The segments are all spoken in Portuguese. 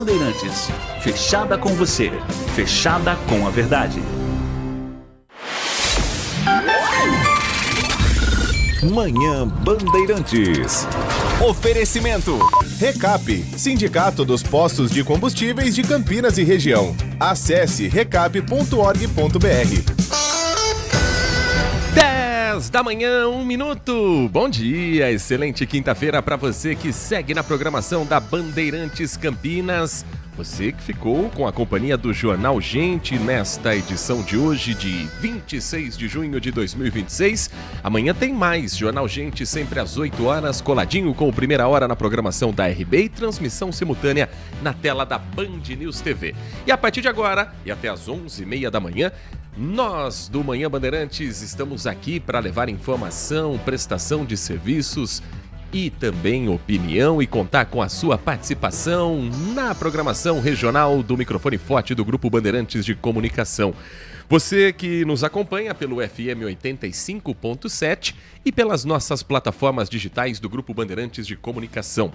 Bandeirantes, fechada com você, fechada com a verdade. Manhã Bandeirantes. Oferecimento. Recap, Sindicato dos Postos de Combustíveis de Campinas e Região. Acesse recap.org.br. 10 da manhã, 1 minuto. Bom dia, excelente quinta-feira para você que segue na programação da Bandeirantes Campinas. Você que ficou com a companhia do Jornal Gente nesta edição de hoje, de 26 de junho de 2026. Amanhã tem mais Jornal Gente, sempre às 8 horas, coladinho com o Primeira Hora na programação da RB e transmissão simultânea na tela da Band News TV. E a partir de agora, e até às 11h30 da manhã, nós do Manhã Bandeirantes estamos aqui para levar informação, prestação de serviços e também opinião e contar com a sua participação na programação regional do microfone forte do Grupo Bandeirantes de Comunicação. Você que nos acompanha pelo FM 85.7 e pelas nossas plataformas digitais do Grupo Bandeirantes de Comunicação.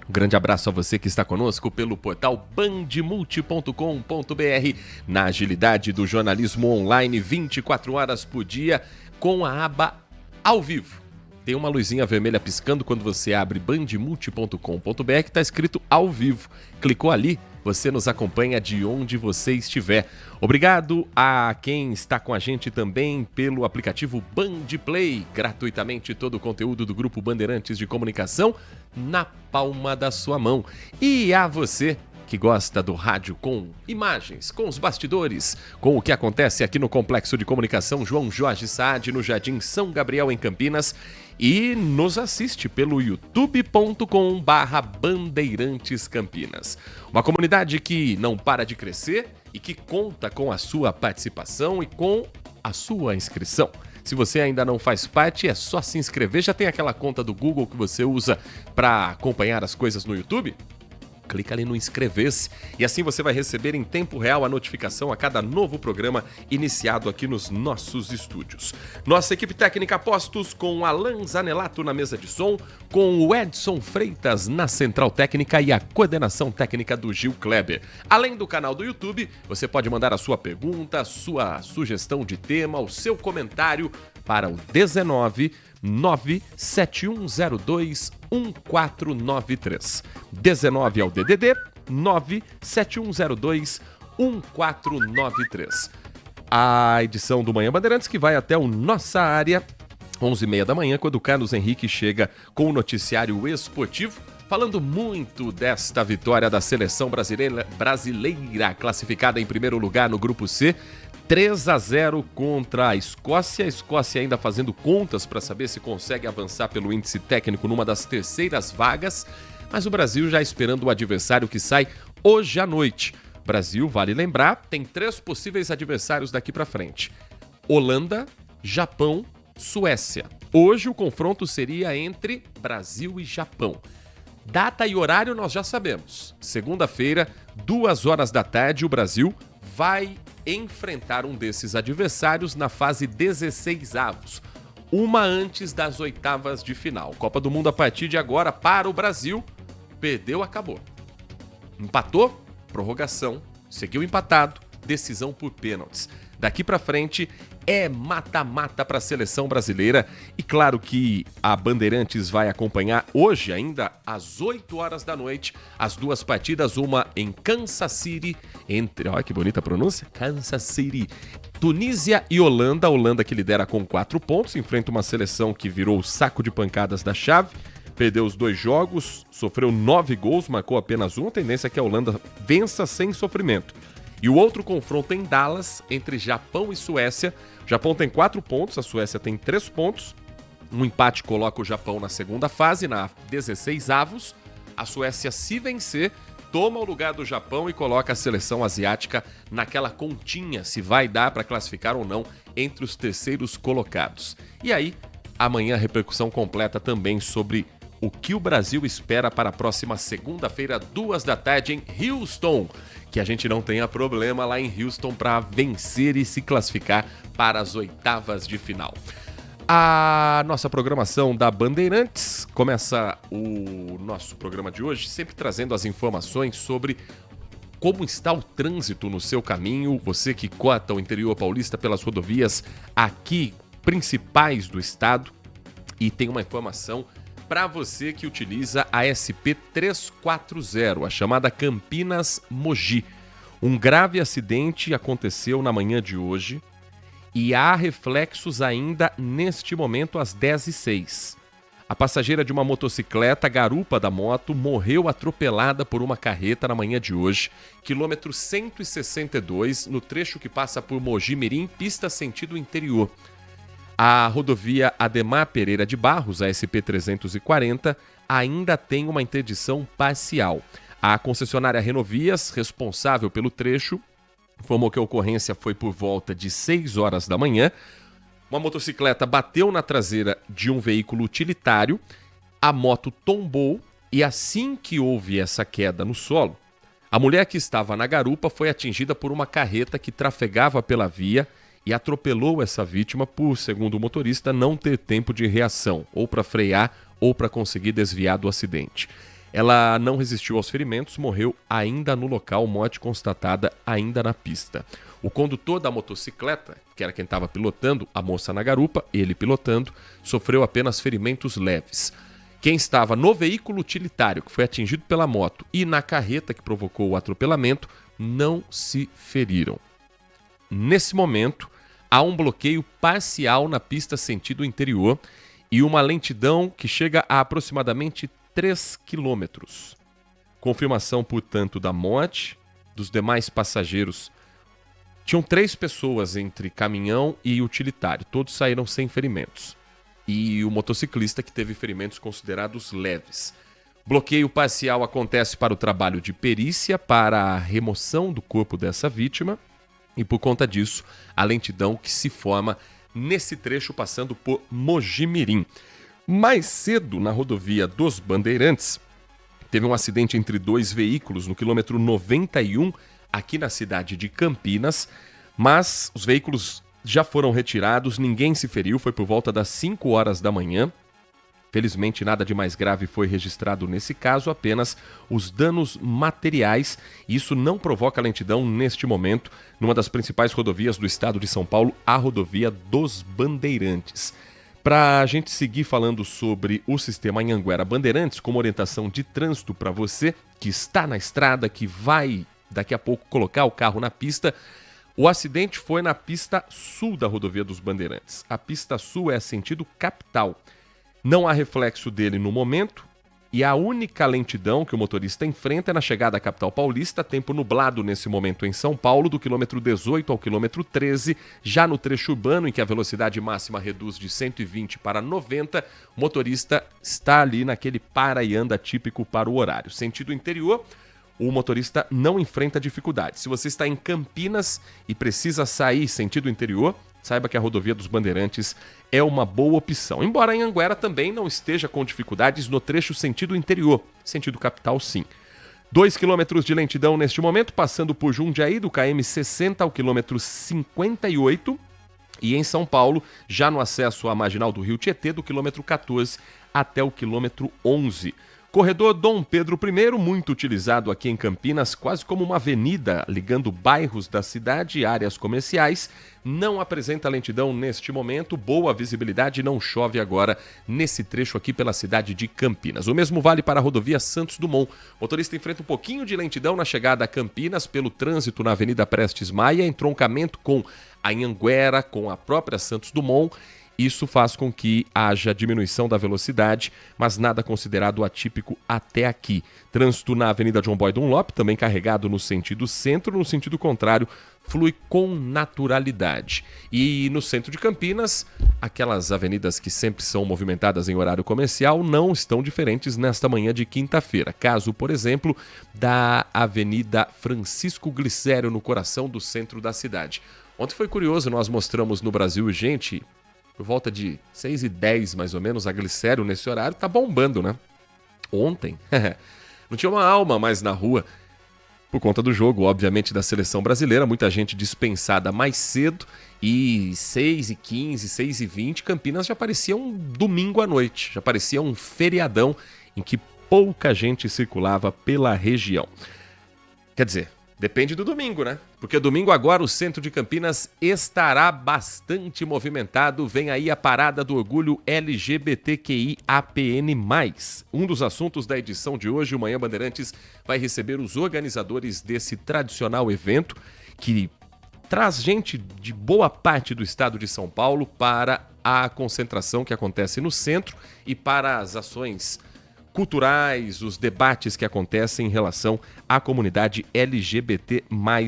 Um grande abraço a você que está conosco pelo portal bandmulti.com.br, na agilidade do jornalismo online 24 horas por dia, com a aba Ao Vivo. Tem uma luzinha vermelha piscando quando você abre bandmulti.com.br que está escrito Ao Vivo. Clicou ali, você nos acompanha de onde você estiver. Obrigado a quem está com a gente também pelo aplicativo Bandplay. Gratuitamente todo o conteúdo do Grupo Bandeirantes de Comunicação na palma da sua mão. E a você que gosta do rádio com imagens, com os bastidores, com o que acontece aqui no Complexo de Comunicação João Jorge Saad, no Jardim São Gabriel, em Campinas, e nos assiste pelo youtube.com/Bandeirantes Campinas. Uma comunidade que não para de crescer e que conta com a sua participação e com a sua inscrição. Se você ainda não faz parte, é só se inscrever. Já tem aquela conta do Google que você usa para acompanhar as coisas no YouTube? Clica ali no inscrever-se e assim você vai receber em tempo real a notificação a cada novo programa iniciado aqui nos nossos estúdios. Nossa equipe técnica postos com Alan Zanelato na mesa de som, com o Edson Freitas na central técnica e a coordenação técnica do Gil Kleber. Além do canal do YouTube, você pode mandar a sua pergunta, a sua sugestão de tema, o seu comentário para o 971021493. 19 é o DDD 971021493. A edição do Manhã Bandeirantes que vai até o Nossa Área, 11h30 da manhã, quando o Carlos Henrique chega com o noticiário esportivo, falando muito desta vitória da seleção brasileira classificada em primeiro lugar no Grupo C, 3-0 contra a Escócia. A Escócia ainda fazendo contas para saber se consegue avançar pelo índice técnico numa das terceiras vagas, mas o Brasil já esperando o adversário que sai hoje à noite. Brasil, vale lembrar, tem 3 possíveis adversários daqui para frente: Holanda, Japão, Suécia. Hoje o confronto seria entre Brasil e Japão. Data e horário nós já sabemos. Segunda-feira, 2h da tarde, o Brasil vai enfrentar um desses adversários na fase 16avos, uma antes das oitavas de final. Copa do Mundo a partir de agora para o Brasil. Perdeu, acabou. Empatou, prorrogação, seguiu empatado, decisão por pênaltis. Daqui para frente é mata-mata para a seleção brasileira. E claro que a Bandeirantes vai acompanhar hoje, ainda às 8h da noite, as 2 partidas, uma em Kansas City, olha que bonita a pronúncia, Kansas City, Tunísia e Holanda. A Holanda que lidera com 4 pontos, enfrenta uma seleção que virou o saco de pancadas da chave, perdeu os 2 jogos, sofreu 9 gols, marcou apenas 1. A tendência é que a Holanda vença sem sofrimento. E o outro confronto em Dallas, entre Japão e Suécia. O Japão tem 4 pontos, a Suécia tem 3 pontos. Um empate coloca o Japão na segunda fase, na 16avos. A Suécia, se vencer, toma o lugar do Japão e coloca a seleção asiática naquela continha, se vai dar para classificar ou não entre os terceiros colocados. E aí, amanhã a repercussão completa também sobre o que o Brasil espera para a próxima segunda-feira, 2 da tarde, em Houston. Que a gente não tenha problema lá em Houston para vencer e se classificar para as oitavas de final. A nossa programação da Bandeirantes começa o nosso programa de hoje sempre trazendo as informações sobre Como está o trânsito no seu caminho? Você que cota o interior paulista pelas rodovias aqui principais do estado. E tem uma informação para você que utiliza a SP 340, a chamada Campinas-Mogi. Um grave acidente aconteceu na manhã de hoje e há reflexos ainda neste momento às 10h06. A passageira de uma motocicleta, garupa da moto, morreu atropelada por uma carreta na manhã de hoje, quilômetro 162, no trecho que passa por Mogi Mirim, pista sentido interior. A rodovia Ademar Pereira de Barros, a SP 340, ainda tem uma interdição parcial. A concessionária Renovias, responsável pelo trecho, informou que a ocorrência foi por volta de 6 horas da manhã. Uma motocicleta bateu na traseira de um veículo utilitário, a moto tombou e assim que houve essa queda no solo, a mulher que estava na garupa foi atingida por uma carreta que trafegava pela via e atropelou essa vítima por, segundo o motorista, não ter tempo de reação, ou para frear ou para conseguir desviar do acidente. Ela não resistiu aos ferimentos, morreu ainda no local, morte constatada ainda na pista. O condutor da motocicleta, que era quem estava pilotando, a moça na garupa, ele pilotando, sofreu apenas ferimentos leves. Quem estava no veículo utilitário, que foi atingido pela moto, e na carreta que provocou o atropelamento, não se feriram. Nesse momento, há um bloqueio parcial na pista sentido interior e uma lentidão que chega a aproximadamente 3 quilômetros. Confirmação, portanto, da morte dos demais passageiros. Tinham 3 pessoas entre caminhão e utilitário. Todos saíram sem ferimentos. E o motociclista que teve ferimentos considerados leves. Bloqueio parcial acontece para o trabalho de perícia, para a remoção do corpo dessa vítima. E por conta disso, a lentidão que se forma nesse trecho passando por Mogi Mirim. Mais cedo, na rodovia dos Bandeirantes, teve um acidente entre 2 veículos no quilômetro 91, aqui na cidade de Campinas, mas os veículos já foram retirados, ninguém se feriu, foi por volta das 5 horas da manhã. Felizmente, nada de mais grave foi registrado nesse caso, apenas os danos materiais. Isso não provoca lentidão neste momento, numa das principais rodovias do estado de São Paulo, a rodovia dos Bandeirantes. Para a gente seguir falando sobre o sistema Anhanguera Bandeirantes, como orientação de trânsito para você que está na estrada, que vai daqui a pouco colocar o carro na pista, o acidente foi na pista sul da rodovia dos Bandeirantes. A pista sul é sentido capital. Não há reflexo dele no momento e a única lentidão que o motorista enfrenta é na chegada à capital paulista, tempo nublado nesse momento em São Paulo, do quilômetro 18 ao quilômetro 13, já no trecho urbano em que a velocidade máxima reduz de 120 para 90, o motorista está ali naquele para e anda típico para o horário. Sentido interior, o motorista não enfrenta dificuldades. Se você está em Campinas e precisa sair sentido interior, saiba que a rodovia dos Bandeirantes é uma boa opção. Embora em Anhanguera também não esteja com dificuldades no trecho sentido interior, sentido capital sim. 2 quilômetros de lentidão neste momento, passando por Jundiaí, do km 60 ao quilômetro 58. E em São Paulo, já no acesso à marginal do Rio Tietê, do quilômetro 14 até o quilômetro 11. Corredor Dom Pedro I, muito utilizado aqui em Campinas, quase como uma avenida ligando bairros da cidade e áreas comerciais, não apresenta lentidão neste momento, boa visibilidade, não chove agora nesse trecho aqui pela cidade de Campinas. O mesmo vale para a rodovia Santos Dumont. O motorista enfrenta um pouquinho de lentidão na chegada a Campinas pelo trânsito na Avenida Prestes Maia, entroncamento com a Anhanguera, com a própria Santos Dumont. Isso faz com que haja diminuição da velocidade, mas nada considerado atípico até aqui. Trânsito na Avenida João Boy Dunlop, também carregado no sentido centro, no sentido contrário, flui com naturalidade. E no centro de Campinas, aquelas avenidas que sempre são movimentadas em horário comercial não estão diferentes nesta manhã de quinta-feira. Caso, por exemplo, da Avenida Francisco Glicério, no coração do centro da cidade. Ontem foi curioso, nós mostramos no Brasil Urgente, por volta de 6h10 mais ou menos, a Glicério nesse horário tá bombando, né? Ontem, não tinha uma alma mais na rua, por conta do jogo, obviamente, da seleção brasileira, muita gente dispensada mais cedo, e 6h15, 6h20, Campinas já parecia um domingo à noite, já parecia um feriadão em que pouca gente circulava pela região. Quer dizer, Depende do domingo, né? Porque domingo agora o centro de Campinas estará bastante movimentado. Vem aí a parada do orgulho LGBTQIAPN+. Um dos assuntos da edição de hoje, o Manhã Bandeirantes vai receber os organizadores desse tradicional evento que traz gente de boa parte do estado de São Paulo para a concentração que acontece no centro e para as ações culturais, os debates que acontecem em relação à comunidade LGBT+,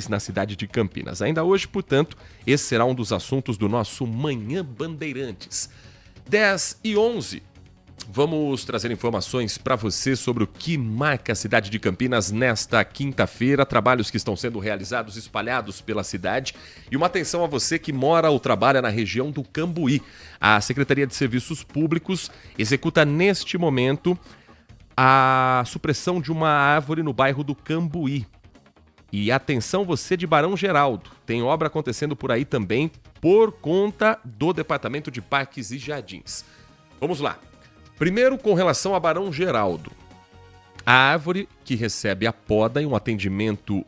na cidade de Campinas. Ainda hoje, portanto, esse será um dos assuntos do nosso Manhã Bandeirantes. 10h11, vamos trazer informações para você sobre o que marca a cidade de Campinas nesta quinta-feira, trabalhos que estão sendo realizados espalhados pela cidade e uma atenção a você que mora ou trabalha na região do Cambuí. A Secretaria de Serviços Públicos executa neste momento a supressão de uma árvore no bairro do Cambuí. E atenção você de Barão Geraldo, tem obra acontecendo por aí também por conta do Departamento de Parques e Jardins. Vamos lá. Primeiro, com relação a Barão Geraldo. A árvore que recebe a poda e um atendimento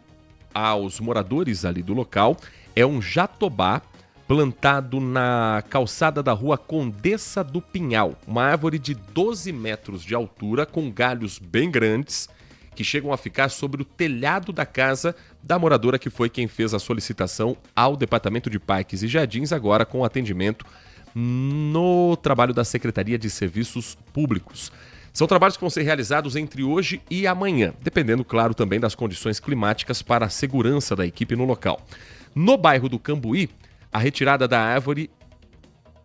aos moradores ali do local é um jatobá plantado na calçada da rua Condessa do Pinhal, uma árvore de 12 metros de altura com galhos bem grandes que chegam a ficar sobre o telhado da casa da moradora que foi quem fez a solicitação ao Departamento de Parques e Jardins, agora com atendimento no trabalho da Secretaria de Serviços Públicos. São trabalhos que vão ser realizados entre hoje e amanhã, dependendo, claro, também das condições climáticas para a segurança da equipe no local. No bairro do Cambuí, a retirada da árvore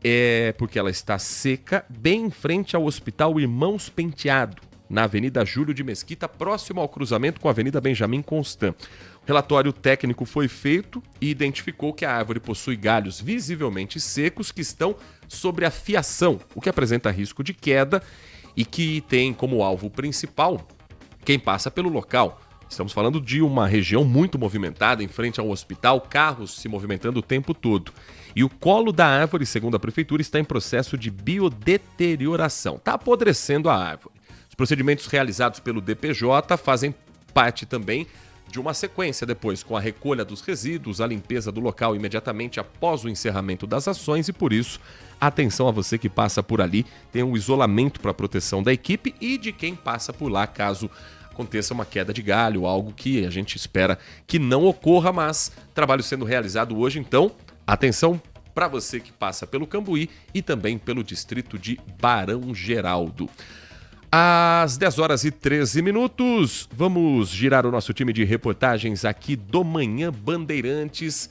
é porque ela está seca, bem em frente ao Hospital Irmãos Penteado, na Avenida Júlio de Mesquita, próximo ao cruzamento com a Avenida Benjamin Constant. O relatório técnico foi feito e identificou que a árvore possui galhos visivelmente secos que estão sobre a fiação, o que apresenta risco de queda e que tem como alvo principal quem passa pelo local. Estamos falando de uma região muito movimentada, em frente ao hospital, carros se movimentando o tempo todo. E o colo da árvore, segundo a prefeitura, está em processo de biodeterioração. Está apodrecendo a árvore. Os procedimentos realizados pelo DPJ fazem parte também de uma sequência depois, com a recolha dos resíduos, a limpeza do local imediatamente após o encerramento das ações e, por isso, atenção a você que passa por ali, tem um isolamento para a proteção da equipe e de quem passa por lá, caso aconteça uma queda de galho, algo que a gente espera que não ocorra, mas trabalho sendo realizado hoje, então atenção para você que passa pelo Cambuí e também pelo distrito de Barão Geraldo. Às 10h13, vamos girar o nosso time de reportagens aqui do Manhã Bandeirantes.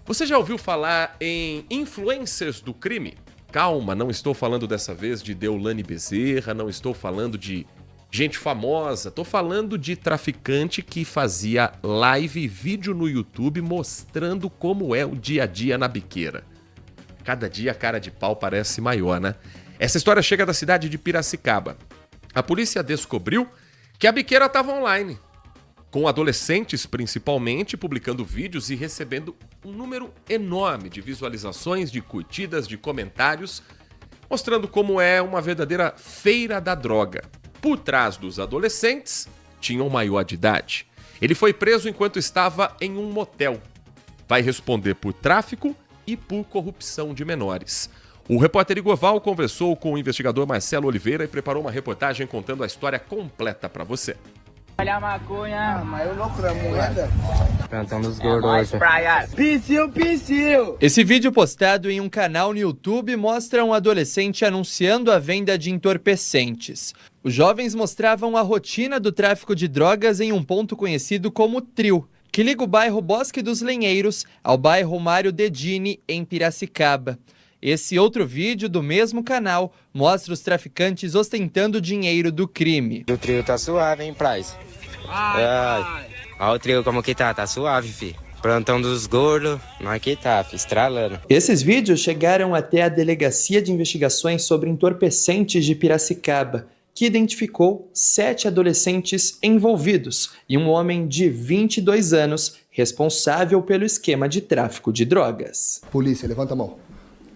Você já ouviu falar em influencers do crime? Calma, não estou falando dessa vez de Deolane Bezerra, não estou falando de gente famosa, tô falando de traficante que fazia live e vídeo no YouTube mostrando como é o dia a dia na biqueira. Cada dia a cara de pau parece maior, né? Essa história chega da cidade de Piracicaba. A polícia descobriu que a biqueira estava online, com adolescentes principalmente publicando vídeos e recebendo um número enorme de visualizações, de curtidas, de comentários, mostrando como é uma verdadeira feira da droga. Por trás dos adolescentes, tinha um maior de idade. Ele foi preso enquanto estava em um motel. Vai responder por tráfico e por corrupção de menores. O repórter Igor Val conversou com o investigador Marcelo Oliveira e preparou uma reportagem contando a história completa para você. Olha a maconha. Mas eu não pra moeda. Plantão dos gordos hoje. Piscil. Esse vídeo postado em um canal no YouTube mostra um adolescente anunciando a venda de entorpecentes. Os jovens mostravam a rotina do tráfico de drogas em um ponto conhecido como Trio, que liga o bairro Bosque dos Lenheiros ao bairro Mário Dedini, em Piracicaba. Esse outro vídeo do mesmo canal mostra os traficantes ostentando dinheiro do crime. O trio tá suave, hein, Price? Ai. Olha o trio como que tá suave, fi. Plantão dos gordos, nós que tá, fi, estralando. Esses vídeos chegaram até a Delegacia de Investigações sobre Entorpecentes de Piracicaba, que identificou 7 adolescentes envolvidos e um homem de 22 anos responsável pelo esquema de tráfico de drogas. Polícia, levanta a mão.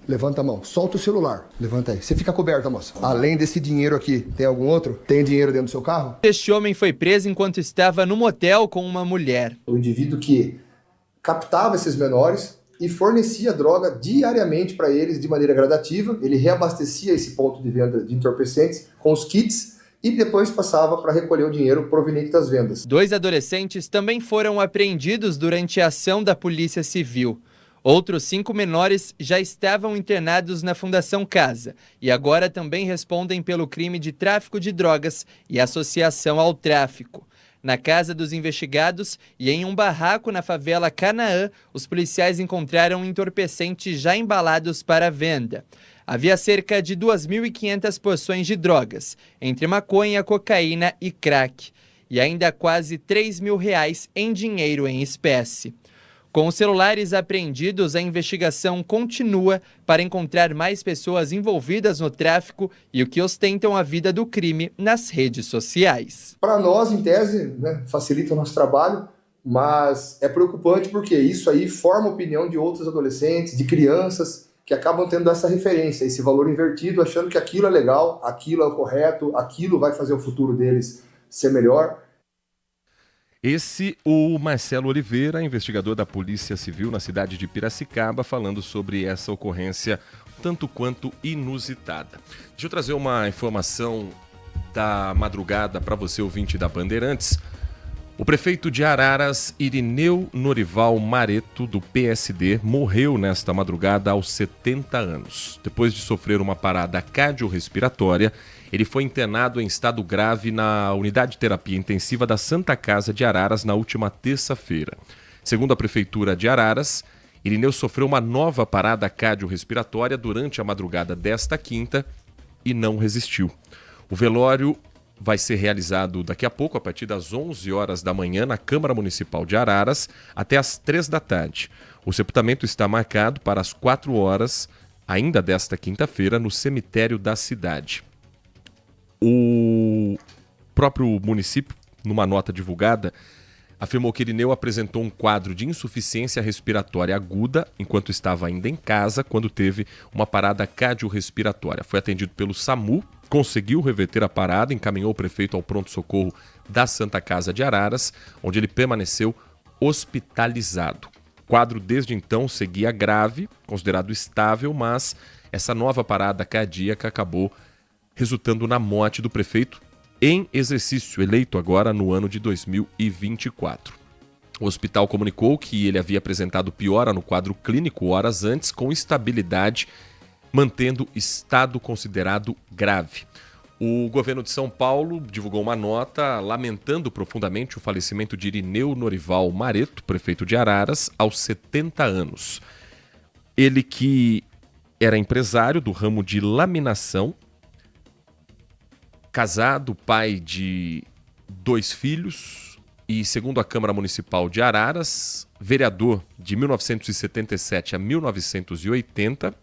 Levanta a mão, solta o celular, levanta aí. Você fica coberta, moça. Além desse dinheiro aqui, tem algum outro? Tem dinheiro dentro do seu carro? Este homem foi preso enquanto estava no motel com uma mulher. O indivíduo que captava esses menores e fornecia droga diariamente para eles de maneira gradativa. Ele reabastecia esse ponto de venda de entorpecentes com os kits e depois passava para recolher o dinheiro proveniente das vendas. 2 adolescentes também foram apreendidos durante a ação da Polícia Civil. Outros 5 menores já estavam internados na Fundação Casa e agora também respondem pelo crime de tráfico de drogas e associação ao tráfico. Na casa dos investigados e em um barraco na favela Canaã, os policiais encontraram entorpecentes já embalados para venda. Havia cerca de 2.500 porções de drogas, entre maconha, cocaína e crack, e ainda quase R$3 mil em dinheiro em espécie. Com os celulares apreendidos, a investigação continua para encontrar mais pessoas envolvidas no tráfico e o que ostentam a vida do crime nas redes sociais. Para nós, em tese, facilita o nosso trabalho, mas é preocupante porque isso aí forma a opinião de outros adolescentes, de crianças, que acabam tendo essa referência, esse valor invertido, achando que aquilo é legal, aquilo é o correto, aquilo vai fazer o futuro deles ser melhor. Esse, o Marcelo Oliveira, investigador da Polícia Civil na cidade de Piracicaba, falando sobre essa ocorrência tanto quanto inusitada. Deixa eu trazer uma informação da madrugada para você, ouvinte da Bandeirantes. O prefeito de Araras, Irineu Norival Mareto, do PSD, morreu nesta madrugada aos 70 anos. Depois de sofrer uma parada cardiorrespiratória, ele foi internado em estado grave na unidade de terapia intensiva da Santa Casa de Araras na última terça-feira. Segundo a Prefeitura de Araras, Irineu sofreu uma nova parada cardiorrespiratória durante a madrugada desta quinta e não resistiu. O velório vai ser realizado daqui a pouco, a partir das 11 horas da manhã, na Câmara Municipal de Araras, até às 3 da tarde. O sepultamento está marcado para as 4 horas, ainda desta quinta-feira, no cemitério da cidade. O próprio município, numa nota divulgada, afirmou que Irineu apresentou um quadro de insuficiência respiratória aguda enquanto estava ainda em casa, quando teve uma parada cardiorrespiratória. Foi atendido pelo SAMU, conseguiu reverter a parada, encaminhou o prefeito ao pronto-socorro da Santa Casa de Araras, onde ele permaneceu hospitalizado. O quadro desde então seguia grave, considerado estável, mas essa nova parada cardíaca acabou resultando na morte do prefeito em exercício, eleito agora no ano de 2024. O hospital comunicou que ele havia apresentado piora no quadro clínico horas antes, com estabilidade, mantendo estado considerado grave. O governo de São Paulo divulgou uma nota lamentando profundamente o falecimento de Irineu Norival Mareto, prefeito de Araras, aos 70 anos. Ele que era empresário do ramo de laminação, casado, pai de 2 filhos e, segundo a Câmara Municipal de Araras, vereador de 1977 a 1980,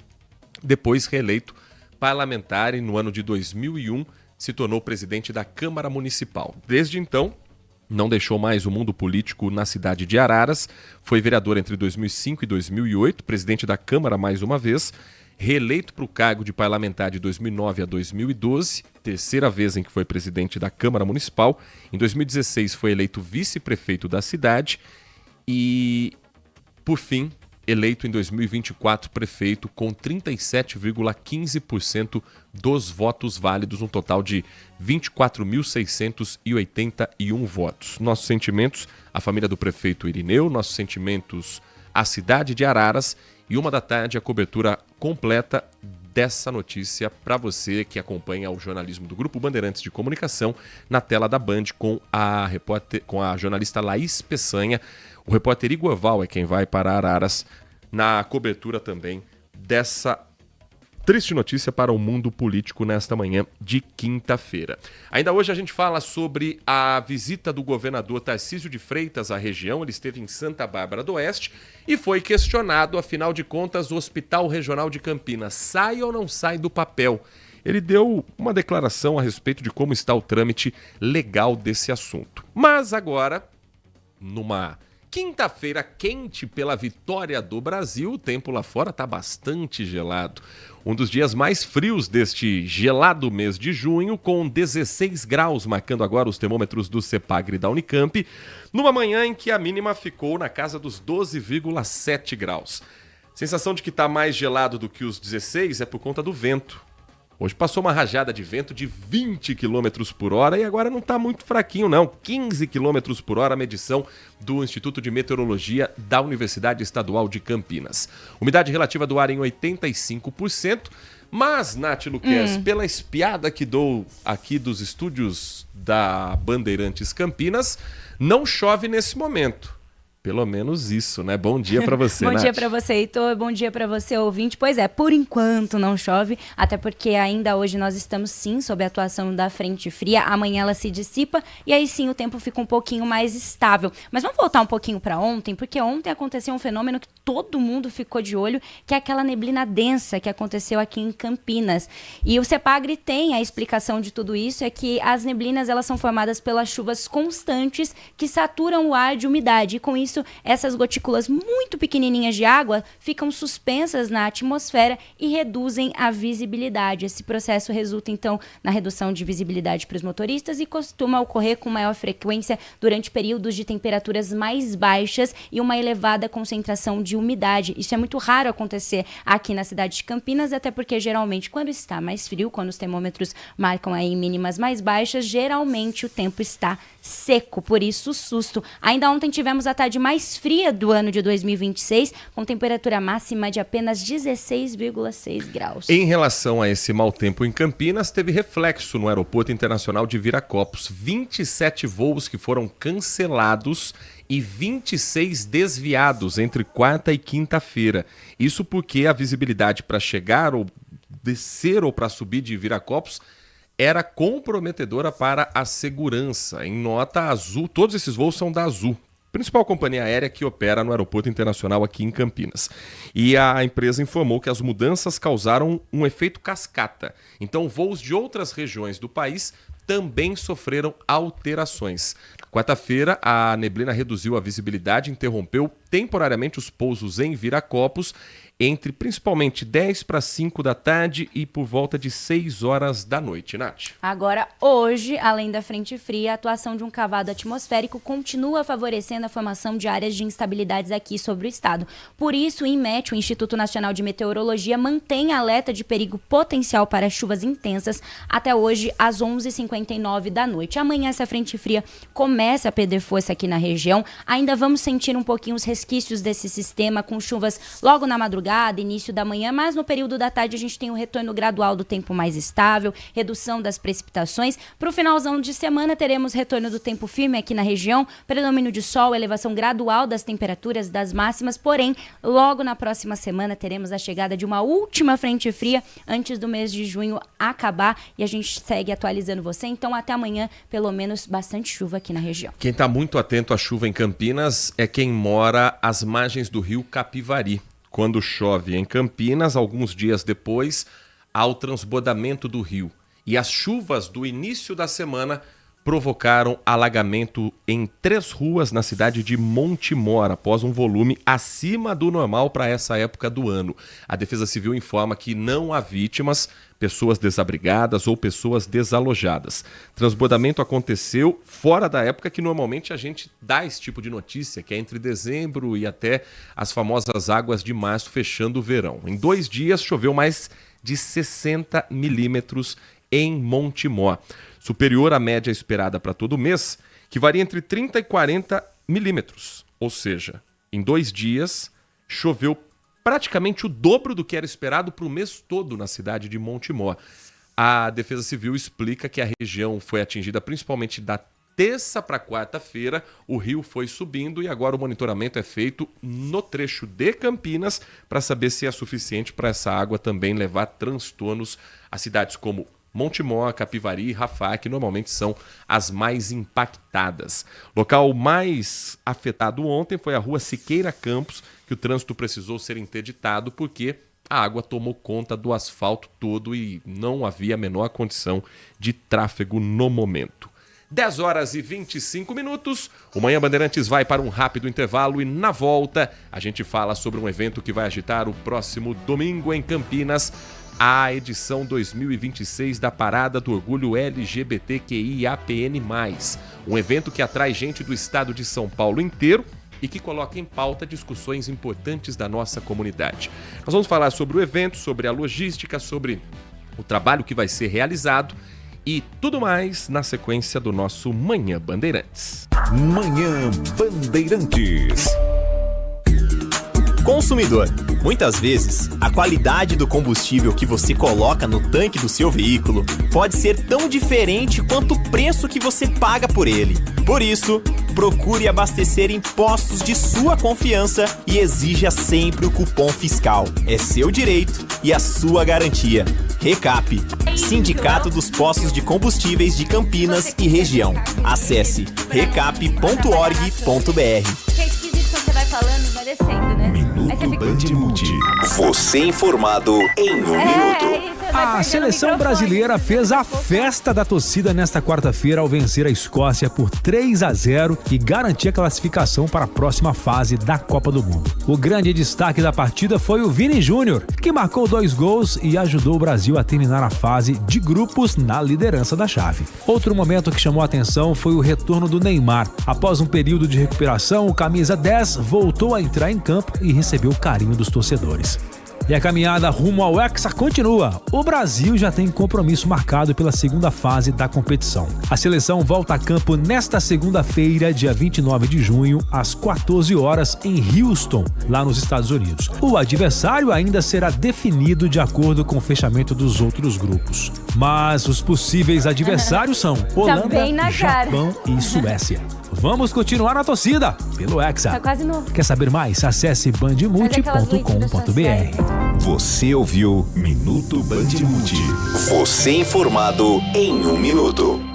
depois reeleito parlamentar e no ano de 2001 se tornou presidente da Câmara Municipal. Desde então, não deixou mais o mundo político na cidade de Araras, foi vereador entre 2005 e 2008, presidente da Câmara mais uma vez, reeleito para o cargo de parlamentar de 2009 a 2012, terceira vez em que foi presidente da Câmara Municipal. Em 2016 foi eleito vice-prefeito da cidade e, por fim, eleito em 2024 prefeito com 37,15% dos votos válidos, um total de 24.681 votos. Nossos sentimentos à família do prefeito Irineu, nossos sentimentos à cidade de Araras. E 1 da tarde, a cobertura completa dessa notícia para você que acompanha o jornalismo do Grupo Bandeirantes de Comunicação na tela da Band com a jornalista Laís Peçanha. O repórter Igor Val é quem vai para Araras na cobertura também dessa triste notícia para o mundo político nesta manhã de quinta-feira. Ainda hoje a gente fala sobre a visita do governador Tarcísio de Freitas à região. Ele esteve em Santa Bárbara do Oeste e foi questionado, afinal de contas, o Hospital Regional de Campinas sai ou não sai do papel? Ele deu uma declaração a respeito de como está o trâmite legal desse assunto. Mas agora, numa Quinta-feira quente pela vitória do Brasil, o tempo lá fora está bastante gelado. Um dos dias mais frios deste gelado mês de junho, com 16 graus, marcando agora os termômetros do CEPAGRE da Unicamp, numa manhã em que a mínima ficou na casa dos 12,7 graus. Sensação de que está mais gelado do que os 16 é por conta do vento. Hoje passou uma rajada de vento de 20 km por hora e agora não está muito fraquinho não, 15 km por hora a medição do Instituto de Meteorologia da Universidade Estadual de Campinas. Umidade relativa do ar em 85%, mas, Nath Luquez, pela espiada que dou aqui dos estúdios da Bandeirantes Campinas, não chove nesse momento. Pelo menos isso, né? Bom dia pra você, Bom Nath. dia pra você, Heitor. Bom dia pra você, ouvinte. Pois é, por enquanto não chove, até porque ainda hoje nós estamos sim sob a atuação da frente fria. Amanhã ela se dissipa e aí sim o tempo fica um pouquinho mais estável. Mas vamos voltar um pouquinho pra ontem, porque ontem aconteceu um fenômeno que todo mundo ficou de olho, que é aquela neblina densa que aconteceu aqui em Campinas. E o CEPAGRE tem a explicação de tudo isso, é que as neblinas elas são formadas pelas chuvas constantes que saturam o ar de umidade e com isso essas gotículas muito pequenininhas de água ficam suspensas na atmosfera e reduzem a visibilidade. Esse processo resulta, então, na redução de visibilidade para os motoristas e costuma ocorrer com maior frequência durante períodos de temperaturas mais baixas e uma elevada concentração de umidade. Isso é muito raro acontecer aqui na cidade de Campinas, até porque geralmente quando está mais frio, quando os termômetros marcam aí mínimas mais baixas, geralmente o tempo está seco, por isso o susto. Ainda ontem tivemos a tarde mais fria do ano de 2026, com temperatura máxima de apenas 16,6 graus. Em relação a esse mau tempo em Campinas, teve reflexo no Aeroporto Internacional de Viracopos. 27 voos que foram cancelados e 26 desviados entre quarta e quinta-feira. Isso porque a visibilidade para chegar ou descer ou para subir de Viracopos era comprometedora para a segurança. Em nota, Azul, todos esses voos são da Azul, principal companhia aérea que opera no Aeroporto Internacional aqui em Campinas. E a empresa informou que as mudanças causaram um efeito cascata. Então, voos de outras regiões do país também sofreram alterações. Quarta-feira, a neblina reduziu a visibilidade e interrompeu temporariamente os pousos em Viracopos entre principalmente 10 para 5 da tarde e por volta de 6 horas da noite, Nath. Agora, hoje, além da frente fria, a atuação de um cavado atmosférico continua favorecendo a formação de áreas de instabilidades aqui sobre o estado. Por isso, o INMET, o Instituto Nacional de Meteorologia, mantém alerta de perigo potencial para chuvas intensas até hoje, às 11h59 da noite. Amanhã, essa frente fria começa a perder força aqui na região. Ainda vamos sentir um pouquinho os resquícios desse sistema, com chuvas logo na madrugada, início da manhã, mas no período da tarde a gente tem um retorno gradual do tempo mais estável, redução das precipitações. Para o finalzão de semana teremos retorno do tempo firme aqui na região, predomínio de sol, elevação gradual das temperaturas das máximas, porém, logo na próxima semana teremos a chegada de uma última frente fria antes do mês de junho acabar e a gente segue atualizando você. Então, até amanhã, pelo menos, bastante chuva aqui na região. Quem está muito atento à chuva em Campinas é quem mora às margens do rio Capivari. Quando chove em Campinas, alguns dias depois, há o transbordamento do rio. E as chuvas do início da semana provocaram alagamento em 3 ruas na cidade de Montemor, após um volume acima do normal para essa época do ano. A Defesa Civil informa que não há vítimas, pessoas desabrigadas ou pessoas desalojadas. Transbordamento aconteceu fora da época que normalmente a gente dá esse tipo de notícia, que é entre dezembro e até as famosas águas de março fechando o verão. Em 2 dias choveu mais de 60 milímetros em Montemor, superior à média esperada para todo mês, que varia entre 30 e 40 milímetros. Ou seja, em 2 dias choveu praticamente o dobro do que era esperado para o mês todo na cidade de Montemor. A Defesa Civil explica que a região foi atingida principalmente da terça para quarta-feira, o rio foi subindo e agora o monitoramento é feito no trecho de Campinas para saber se é suficiente para essa água também levar transtornos a cidades como Montemor, Capivari e Rafah, que normalmente são as mais impactadas. Local mais afetado ontem foi a rua Siqueira Campos, que o trânsito precisou ser interditado porque a água tomou conta do asfalto todo e não havia a menor condição de tráfego no momento. 10 horas e 25 minutos. O Manhã Bandeirantes vai para um rápido intervalo e na volta a gente fala sobre um evento que vai agitar o próximo domingo em Campinas, a edição 2026 da Parada do Orgulho LGBTQIAPN+. Um evento que atrai gente do estado de São Paulo inteiro e que coloca em pauta discussões importantes da nossa comunidade. Nós vamos falar sobre o evento, sobre a logística, sobre o trabalho que vai ser realizado e tudo mais na sequência do nosso Manhã Bandeirantes. Manhã Bandeirantes. Consumidor, muitas vezes, a qualidade do combustível que você coloca no tanque do seu veículo pode ser tão diferente quanto o preço que você paga por ele. Por isso, procure abastecer em postos de sua confiança e exija sempre o cupom fiscal. É seu direito e a sua garantia. Recap, Sindicato dos Postos de Combustíveis de Campinas e Região. Acesse recap.org.br. Que é esquisito quando você vai falando, vai descendo, né? Aí você fica... Band Multi. Você informado em um minuto. A seleção brasileira fez a festa da torcida nesta quarta-feira ao vencer a Escócia por 3-0 e garantir a classificação para a próxima fase da Copa do Mundo. O grande destaque da partida foi o Vini Júnior, que marcou 2 gols e ajudou o Brasil a terminar a fase de grupos na liderança da chave. Outro momento que chamou a atenção foi o retorno do Neymar. Após um período de recuperação, o camisa 10 voltou a entrar em campo e recebeu o carinho dos torcedores. E a caminhada rumo ao Hexa continua. O Brasil já tem compromisso marcado pela segunda fase da competição. A seleção volta a campo nesta segunda-feira, dia 29 de junho, às 14 horas, em Houston, lá nos Estados Unidos. O adversário ainda será definido de acordo com o fechamento dos outros grupos. Mas os possíveis adversários são Holanda, Japão e Suécia. Vamos continuar na torcida pelo Hexa. Tá quase novo. Quer saber mais? Acesse bandmulti.com.br. Você ouviu Minuto Band Multi. Você informado em um minuto.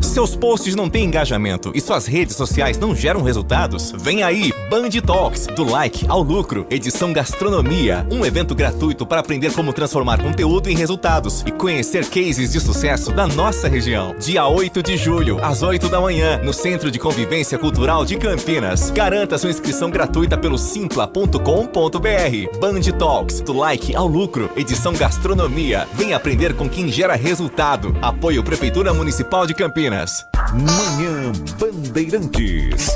Seus posts não têm engajamento e suas redes sociais não geram resultados? Vem aí, Band Talks, do like ao lucro, edição gastronomia. Um evento gratuito para aprender como transformar conteúdo em resultados e conhecer cases de sucesso da nossa região. Dia 8 de julho, às 8 da manhã, no Centro de Convivência Cultural de Campinas. Garanta sua inscrição gratuita pelo simpla.com.br. Band Talks, do like ao lucro, edição gastronomia. Vem aprender com quem gera resultado. Apoio Prefeitura Municipal de Campinas. Manhã Bandeirantes.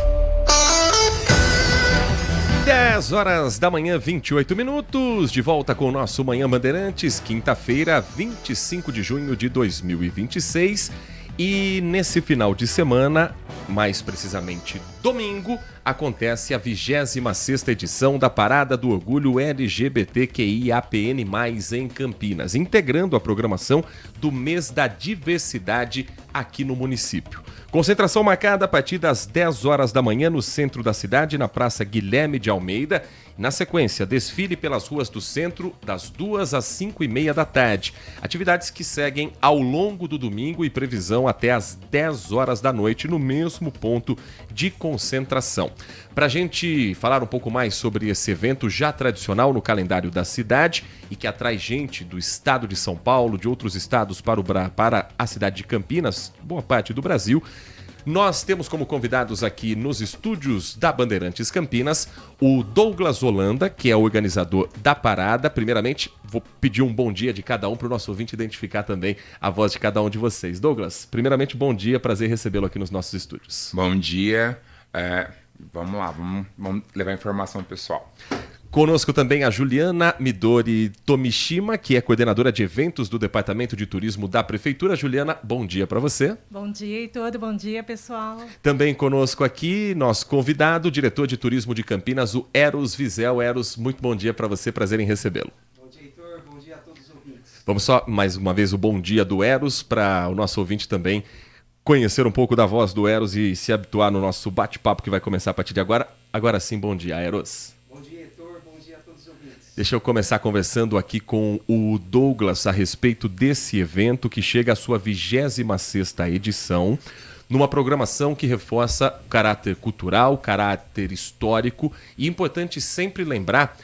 10 horas da manhã, 28 minutos, de volta com o nosso Manhã Bandeirantes, quinta-feira, 25 de junho de 2026. E nesse final de semana, mais precisamente domingo, acontece a 26ª edição da Parada do Orgulho LGBTQIAPN+, em Campinas, integrando a programação do Mês da Diversidade aqui no município. Concentração marcada a partir das 10 horas da manhã no centro da cidade, na Praça Guilherme de Almeida. Na sequência, desfile pelas ruas do centro das 2 às 5h30 da tarde. Atividades que seguem ao longo do domingo e previsão até às 10 horas da noite no mesmo ponto de concentração. Para a gente falar um pouco mais sobre esse evento já tradicional no calendário da cidade e que atrai gente do estado de São Paulo, de outros estados para a cidade de Campinas, boa parte do Brasil, nós temos como convidados aqui nos estúdios da Bandeirantes Campinas o Douglas Holanda, que é o organizador da parada. Primeiramente, vou pedir um bom dia de cada um para o nosso ouvinte identificar também a voz de cada um de vocês. Douglas, primeiramente, bom dia, prazer recebê-lo aqui nos nossos estúdios. Bom dia, vamos lá, vamos levar informação pro pessoal. Conosco também a Juliana Midori Tomishima, que é coordenadora de eventos do Departamento de Turismo da Prefeitura. Juliana, bom dia para você. Bom dia, Heitor. Bom dia, pessoal. Também conosco aqui, nosso convidado, o diretor de turismo de Campinas, o Eros Wiesel. Eros, muito bom dia para você, prazer em recebê-lo. Bom dia, Heitor. Bom dia a todos os ouvintes. Vamos só, mais uma vez, o bom dia do Eros, para o nosso ouvinte também conhecer um pouco da voz do Eros e se habituar no nosso bate-papo que vai começar a partir de agora. Agora sim, bom dia, Eros. Deixa eu começar conversando aqui com o Douglas a respeito desse evento que chega à sua 26ª edição, numa programação que reforça o caráter cultural, caráter histórico, e é importante sempre lembrar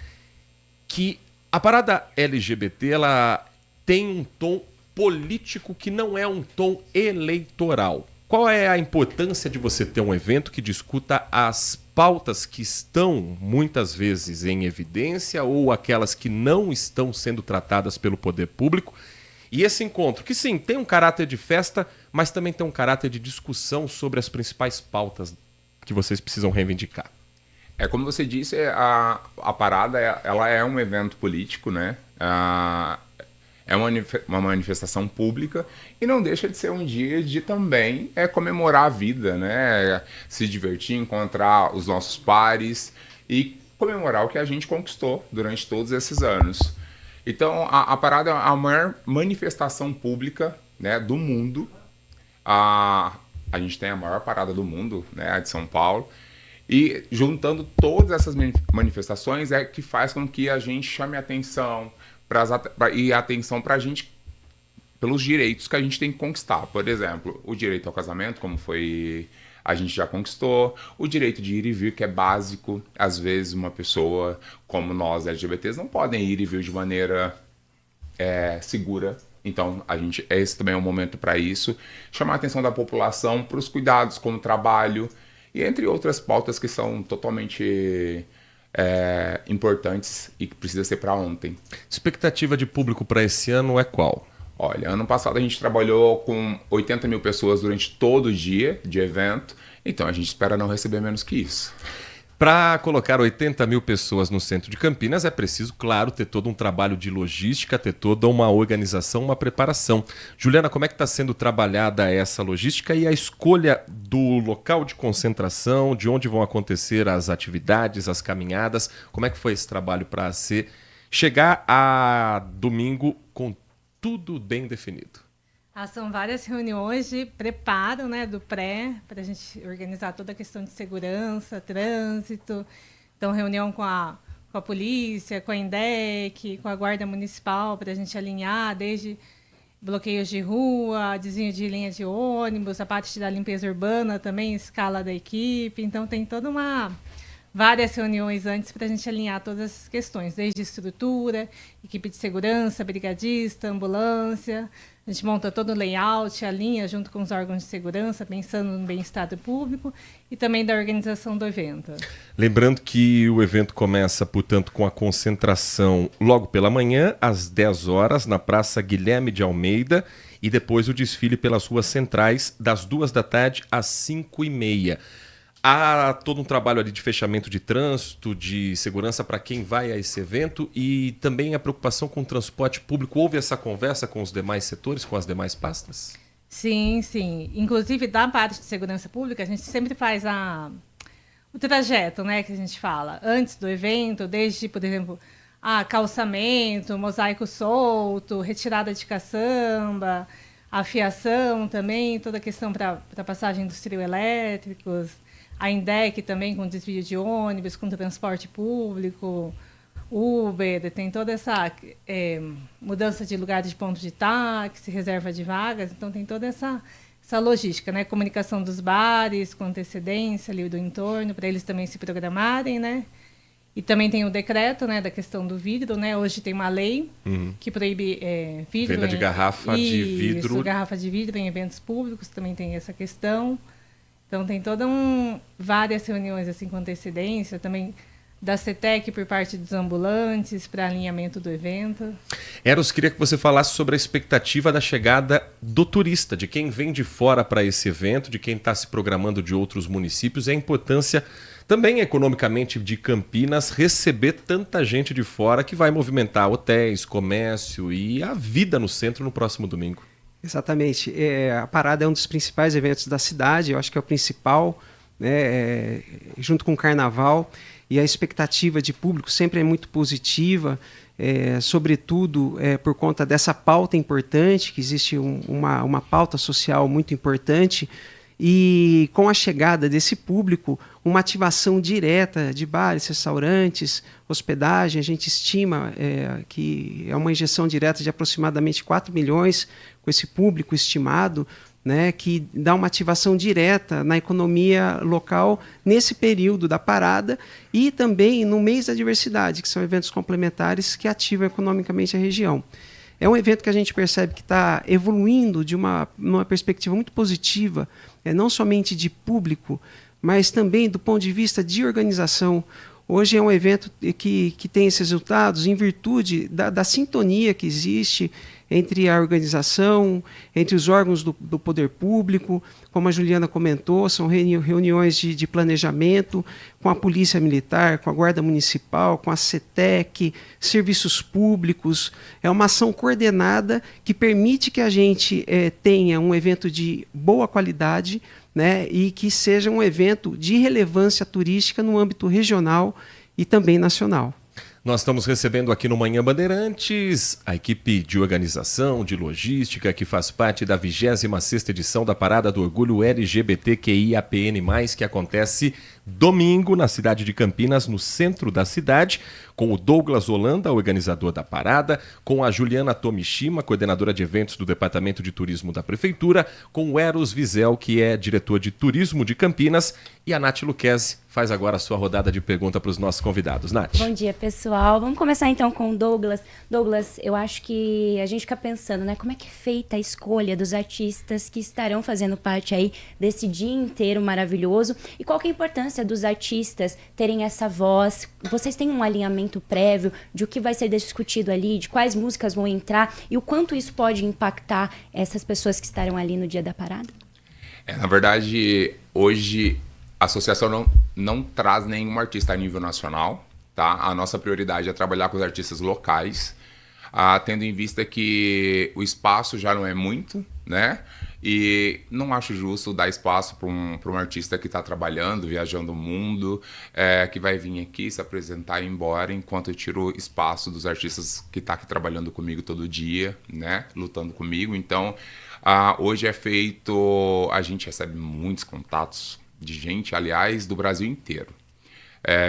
que a parada LGBT ela tem um tom político que não é um tom eleitoral. Qual é a importância de você ter um evento que discuta as pautas que estão muitas vezes em evidência ou aquelas que não estão sendo tratadas pelo poder público? E esse encontro, que sim, tem um caráter de festa, mas também tem um caráter de discussão sobre as principais pautas que vocês precisam reivindicar. Como você disse, a parada ela é um evento político, né? É uma manifestação pública e não deixa de ser um dia de também comemorar a vida, né? Se divertir, encontrar os nossos pares e comemorar o que a gente conquistou durante todos esses anos. Então, a parada é a maior manifestação pública, né, do mundo. A gente tem a maior parada do mundo, né, a de São Paulo. E juntando todas essas manifestações é que faz com que a gente chame atenção e atenção para a gente pelos direitos que a gente tem que conquistar. Por exemplo, o direito ao casamento, como foi... a gente já conquistou, o direito de ir e vir, que é básico. Às vezes uma pessoa como nós, LGBTs, não podem ir e vir de maneira segura. Então, esse também é um momento para isso. Chamar a atenção da população para os cuidados com o trabalho e entre outras pautas que são totalmente importantes e que precisa ser para ontem. Expectativa de público para esse ano é qual? Olha, ano passado a gente trabalhou com 80 mil pessoas durante todo o dia de evento, então a gente espera não receber menos que isso. Para colocar 80 mil pessoas no centro de Campinas é preciso, claro, ter todo um trabalho de logística, ter toda uma organização, uma preparação. Juliana, como é que está sendo trabalhada essa logística e a escolha do local de concentração, de onde vão acontecer as atividades, as caminhadas? Como é que foi esse trabalho para chegar a domingo com tudo bem definido? São várias reuniões de preparo, né, do pré, para a gente organizar toda a questão de segurança, trânsito. Então, reunião com a polícia, com a INDEC, com a Guarda Municipal, para a gente alinhar desde bloqueios de rua, desvio de linha de ônibus, a parte da limpeza urbana também, escala da equipe. Então, tem várias reuniões antes para a gente alinhar todas essas questões, desde estrutura, equipe de segurança, brigadista, ambulância. A gente monta todo o layout, alinha junto com os órgãos de segurança, pensando no bem-estar do público e também da organização do evento. Lembrando que o evento começa, portanto, com a concentração logo pela manhã, às 10 horas, na Praça Guilherme de Almeida, e depois o desfile pelas ruas centrais, das 2 da tarde às 5h30. Há todo um trabalho ali de fechamento de trânsito, de segurança para quem vai a esse evento e também a preocupação com o transporte público. Houve essa conversa com os demais setores, com as demais pastas? Sim, sim. Inclusive, da parte de segurança pública, a gente sempre faz o trajeto, né, que a gente fala, antes do evento, desde, por exemplo, calçamento, mosaico solto, retirada de caçamba, afiação também, toda a questão para passagem dos trio elétricos, a INDEC também com desvio de ônibus, com transporte público, Uber, tem toda essa mudança de lugar de ponto de táxi, reserva de vagas, então tem toda essa logística, né? Comunicação dos bares com antecedência ali do entorno, para eles também se programarem, né? E também tem o decreto, né, da questão do vidro, né? Hoje tem uma lei que proíbe vidro. Venda de garrafa de vidro. Isso, garrafa de vidro em eventos públicos, também tem essa questão. Então, tem várias reuniões assim, com antecedência, também da CETEC por parte dos ambulantes para alinhamento do evento. Eros, queria que você falasse sobre a expectativa da chegada do turista, de quem vem de fora para esse evento, de quem está se programando de outros municípios, e a importância também economicamente de Campinas receber tanta gente de fora que vai movimentar hotéis, comércio e a vida no centro no próximo domingo. Exatamente. A parada é um dos principais eventos da cidade, eu acho que é o principal, né, junto com o carnaval, e a expectativa de público sempre é muito positiva, sobretudo por conta dessa pauta importante, que existe uma pauta social muito importante, e com a chegada desse público, uma ativação direta de bares, restaurantes, hospedagem. A gente estima que é uma injeção direta de aproximadamente 4 milhões com esse público estimado, né, que dá uma ativação direta na economia local nesse período da parada e também no mês da diversidade, que são eventos complementares que ativam economicamente a região. É um evento que a gente percebe que está evoluindo numa perspectiva muito positiva, não somente de público, mas também do ponto de vista de organização. Hoje é um evento que tem esses resultados em virtude da sintonia que existe entre a organização, entre os órgãos do poder público, como a Juliana comentou, são reuniões de planejamento com a Polícia Militar, com a Guarda Municipal, com a CETEC, serviços públicos. É uma ação coordenada que permite que a gente tenha um evento de boa qualidade, né, e que seja um evento de relevância turística no âmbito regional e também nacional. Nós estamos recebendo aqui no Manhã Bandeirantes a equipe de organização, de logística, que faz parte da 26ª edição da Parada do Orgulho LGBTQIAPN+, que acontece domingo na cidade de Campinas, no centro da cidade, com o Douglas Holanda, organizador da parada, com a Juliana Tomishima, coordenadora de eventos do Departamento de Turismo da Prefeitura, com o Eros Wiesel, que é diretor de Turismo de Campinas, e a Nath Luquezzi faz agora a sua rodada de pergunta para os nossos convidados. Nath. Bom dia, pessoal. Vamos começar então com o Douglas. Douglas, eu acho que a gente fica pensando, né, como é que é feita a escolha dos artistas que estarão fazendo parte aí desse dia inteiro maravilhoso e qual que é a importância dos artistas terem essa voz? Vocês têm um alinhamento prévio de o que vai ser discutido ali, de quais músicas vão entrar e o quanto isso pode impactar essas pessoas que estarão ali no dia da parada? Na verdade, hoje a associação não traz nenhum artista a nível nacional, tá? A nossa prioridade é trabalhar com os artistas locais, tendo em vista que o espaço já não é muito, né? E não acho justo dar espaço para um artista que está trabalhando, viajando o mundo, que vai vir aqui se apresentar e ir embora, enquanto eu tiro espaço dos artistas que estão aqui trabalhando comigo todo dia, né? Lutando comigo. Então, hoje é feito... A gente recebe muitos contatos de gente, aliás, do Brasil inteiro,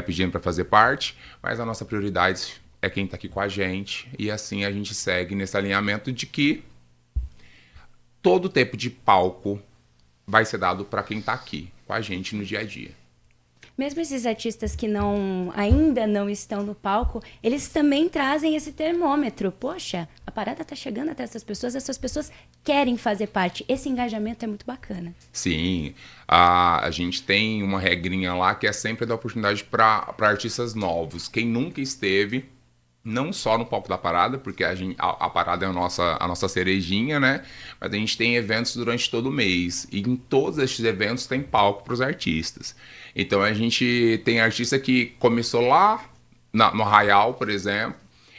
pedindo para fazer parte, mas a nossa prioridade é quem está aqui com a gente, e assim a gente segue nesse alinhamento de que todo tempo de palco vai ser dado para quem está aqui com a gente no dia a dia. Mesmo esses artistas que ainda não estão no palco, eles também trazem esse termômetro. Poxa, a parada está chegando até essas pessoas querem fazer parte. Esse engajamento é muito bacana. Sim, a gente tem uma regrinha lá que é sempre dar oportunidade para artistas novos. Quem nunca esteve, não só no palco da parada, porque a parada é a nossa cerejinha, né? Mas a gente tem eventos durante todo o mês. E em todos esses eventos tem palco para os artistas. Então a gente tem artista que começou lá no Arraial, por exemplo,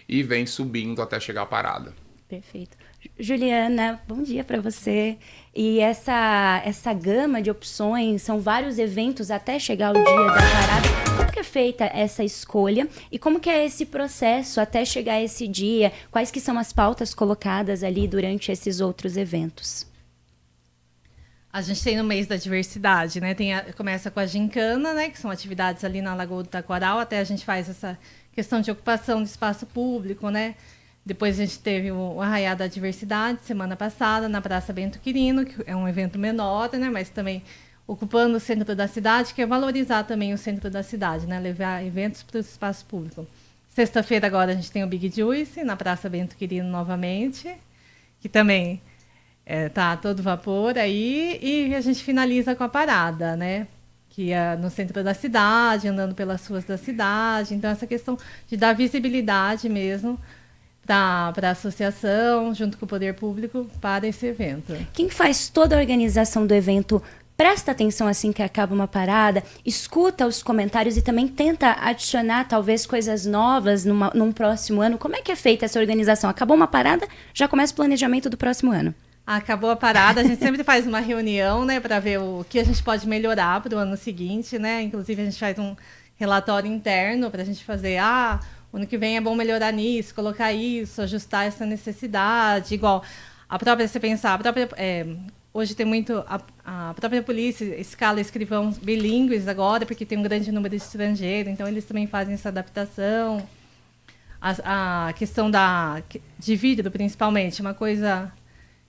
e vem subindo até chegar à parada. Perfeito. Juliana, bom dia para você. E essa gama de opções, são vários eventos até chegar o dia da parada. Como que é feita essa escolha e como que é esse processo até chegar esse dia? Quais que são as pautas colocadas ali durante esses outros eventos? A gente tem no mês da diversidade, né? Começa com a gincana, né? Que são atividades ali na Lagoa do Taquaral. Até a gente faz essa questão de ocupação do espaço público, né? Depois a gente teve o Arraiá da Diversidade, semana passada, na Praça Bento Quirino, que é um evento menor, né? Mas também ocupando o centro da cidade, que é valorizar também o centro da cidade, né? Levar eventos para o espaço público. Sexta-feira agora a gente tem o Big Juice, na Praça Bento Quirino novamente, que também... tá todo vapor aí, e a gente finaliza com a parada, né? Que é no centro da cidade, andando pelas ruas da cidade. Então, essa questão de dar visibilidade mesmo para a associação, junto com o poder público, para esse evento. Quem faz toda a organização do evento presta atenção assim que acaba uma parada, escuta os comentários e também tenta adicionar talvez coisas novas num próximo ano? Como é que é feita essa organização? Acabou uma parada, já começa o planejamento do próximo ano. Acabou a parada, a gente sempre faz uma reunião, né, para ver o que a gente pode melhorar para o ano seguinte, né? Inclusive a gente faz um relatório interno para a gente fazer, o ano que vem é bom melhorar nisso, colocar isso, ajustar essa necessidade, igual a própria, você pensar, hoje tem muito, a própria polícia escala escrivãos bilíngues agora, porque tem um grande número de estrangeiros, então eles também fazem essa adaptação. A questão de vidro, principalmente, uma coisa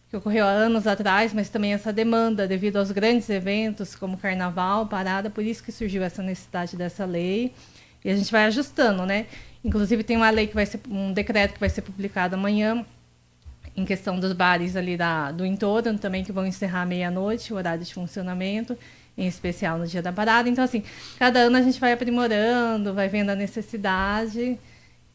que ocorreu há anos atrás, mas também essa demanda devido aos grandes eventos, como Carnaval, Parada, por isso que surgiu essa necessidade dessa lei. E a gente vai ajustando, né? Inclusive tem uma lei que vai ser, um decreto que vai ser publicado amanhã, em questão dos bares ali do entorno também, que vão encerrar meia-noite, o horário de funcionamento, em especial no dia da parada. Então, assim, cada ano a gente vai aprimorando, vai vendo a necessidade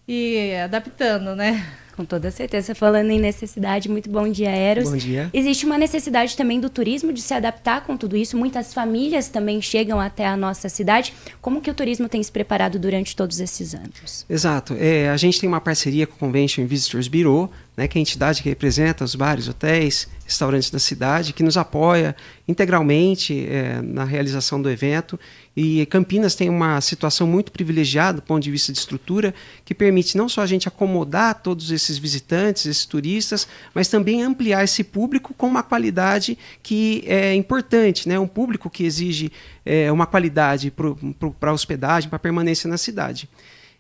e adaptando, né? Com toda certeza. Falando em necessidade, muito bom dia, Eros. Bom dia. Existe uma necessidade também do turismo de se adaptar com tudo isso. Muitas famílias também chegam até a nossa cidade. Como que o turismo tem se preparado durante todos esses anos? Exato. A gente tem uma parceria com o Convention Visitors Bureau, né, que é a entidade que representa os bares, hotéis, restaurantes da cidade, que nos apoia integralmente na realização do evento. E Campinas tem uma situação muito privilegiada do ponto de vista de estrutura, que permite não só a gente acomodar todos esses visitantes, esses turistas, mas também ampliar esse público com uma qualidade que é importante, né? Um público que exige uma qualidade para hospedagem, para permanência na cidade.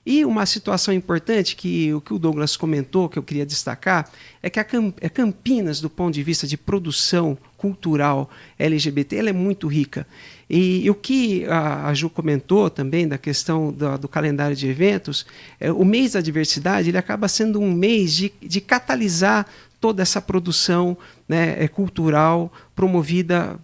E uma situação importante que o Douglas comentou, que eu queria destacar, é que a Campinas, do ponto de vista de produção cultural LGBT, ela é muito rica. E o que a Ju comentou também da questão do calendário de eventos, o mês da diversidade ele acaba sendo um mês de catalisar toda essa produção, né, cultural promovida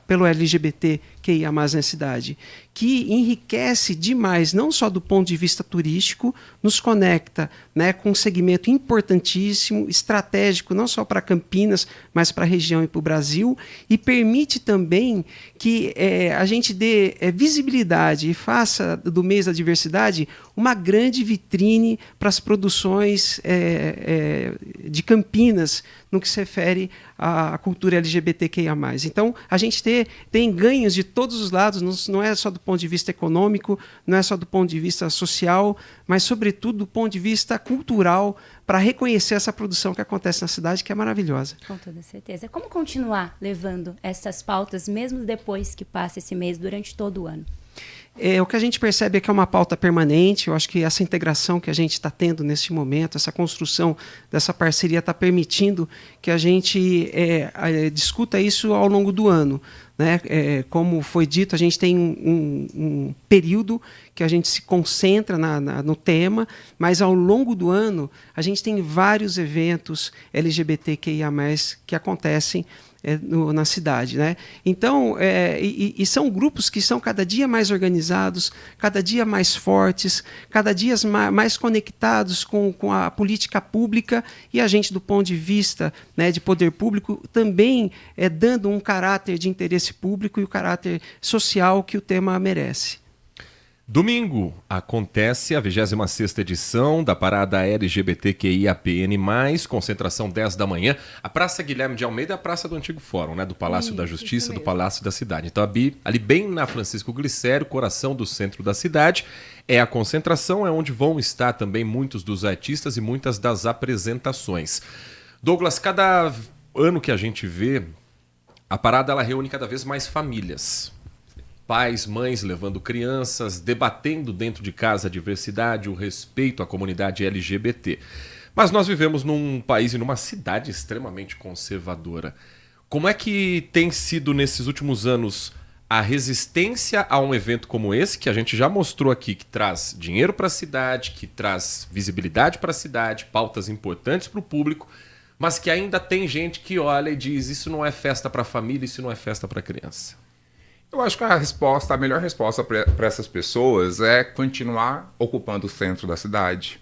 pelo LGBTQIA+, na cidade, que enriquece demais, não só do ponto de vista turístico, nos conecta, né, com um segmento importantíssimo, estratégico, não só para Campinas, mas para a região e para o Brasil, e permite também que a gente dê visibilidade e faça do mês da diversidade uma grande vitrine para as produções de Campinas, no que se refere à cultura LGBTQIA+. Então, a gente tem ganhos de todos os lados, não é só do ponto de vista econômico, não é só do ponto de vista social, mas, sobretudo, do ponto de vista cultural, para reconhecer essa produção que acontece na cidade, que é maravilhosa. Com toda certeza. Como continuar levando essas pautas, mesmo depois que passa esse mês, durante todo o ano? O que a gente percebe é que é uma pauta permanente. Eu acho que essa integração que a gente está tendo neste momento, essa construção dessa parceria está permitindo que a gente discuta isso ao longo do ano, né? Como foi dito, a gente tem um período que a gente se concentra no tema, mas ao longo do ano a gente tem vários eventos LGBTQIA+, que acontecem na cidade, né? Então, e são grupos que são cada dia mais organizados, cada dia mais fortes, cada dia mais conectados com a política pública, e a gente, do ponto de vista, né, de poder público, também dando um caráter de interesse público e o caráter social que o tema merece. Domingo acontece a 26ª edição da parada LGBTQIAPN+, concentração 10 da manhã. A Praça Guilherme de Almeida é a praça do antigo fórum, né? Do Palácio da Justiça, do Palácio da Cidade. Então, ali bem na Francisco Glicério, coração do centro da cidade, é a concentração, é onde vão estar também muitos dos artistas e muitas das apresentações. Douglas, cada ano que a gente vê, a parada ela reúne cada vez mais famílias. Pais, mães levando crianças, debatendo dentro de casa a diversidade, o respeito à comunidade LGBT. Mas nós vivemos num país e numa cidade extremamente conservadora. Como é que tem sido nesses últimos anos a resistência a um evento como esse, que a gente já mostrou aqui, que traz dinheiro para a cidade, que traz visibilidade para a cidade, pautas importantes para o público, mas que ainda tem gente que olha e diz: isso não é festa para a família, isso não é festa para a criança? Eu acho que a melhor resposta para essas pessoas é continuar ocupando o centro da cidade,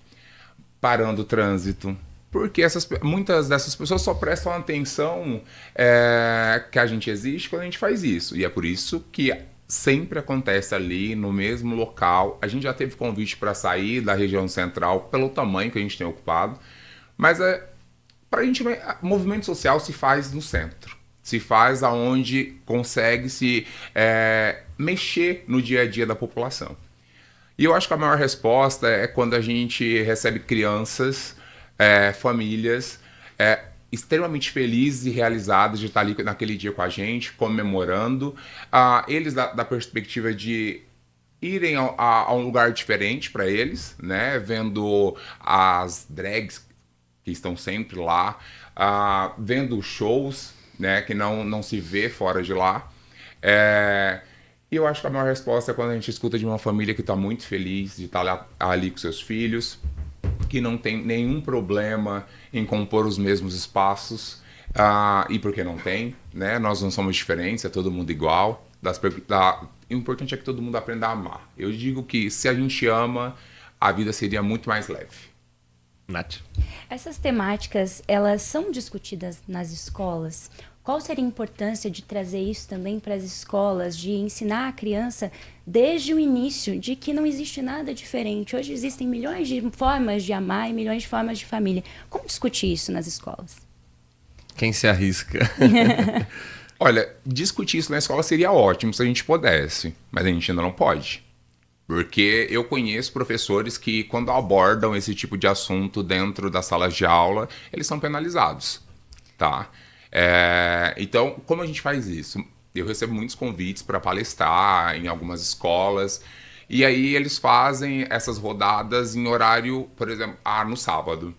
parando o trânsito, porque muitas dessas pessoas só prestam atenção que a gente existe quando a gente faz isso. E é por isso que sempre acontece ali no mesmo local. A gente já teve convite para sair da região central pelo tamanho que a gente tem ocupado, mas para a gente, movimento social se faz no centro. Se faz aonde consegue se mexer no dia a dia da população. E eu acho que a maior resposta é quando a gente recebe crianças, famílias extremamente felizes e realizadas de estar ali naquele dia com a gente, comemorando. Eles da perspectiva de irem a um lugar diferente para eles, né? Vendo as drags que estão sempre lá, vendo shows, né, que não se vê fora de lá. E eu acho que a maior resposta é quando a gente escuta de uma família que está muito feliz de estar ali com seus filhos, que não tem nenhum problema em compor os mesmos espaços, e porque não tem, né? Nós não somos diferentes, é todo mundo igual. O importante é que todo mundo aprenda a amar. Eu digo que se a gente ama, a vida seria muito mais leve. Nath. Essas temáticas, elas são discutidas nas escolas? Qual seria a importância de trazer isso também para as escolas, de ensinar a criança desde o início de que não existe nada diferente? Hoje existem milhões de formas de amar e milhões de formas de família. Como discutir isso nas escolas? Quem se arrisca? Olha, discutir isso na escola seria ótimo se a gente pudesse, mas a gente ainda não pode. Porque eu conheço professores que, quando abordam esse tipo de assunto dentro das salas de aula, eles são penalizados, tá? Então, como a gente faz isso? Eu recebo muitos convites para palestrar em algumas escolas, e aí eles fazem essas rodadas em horário, por exemplo, no sábado.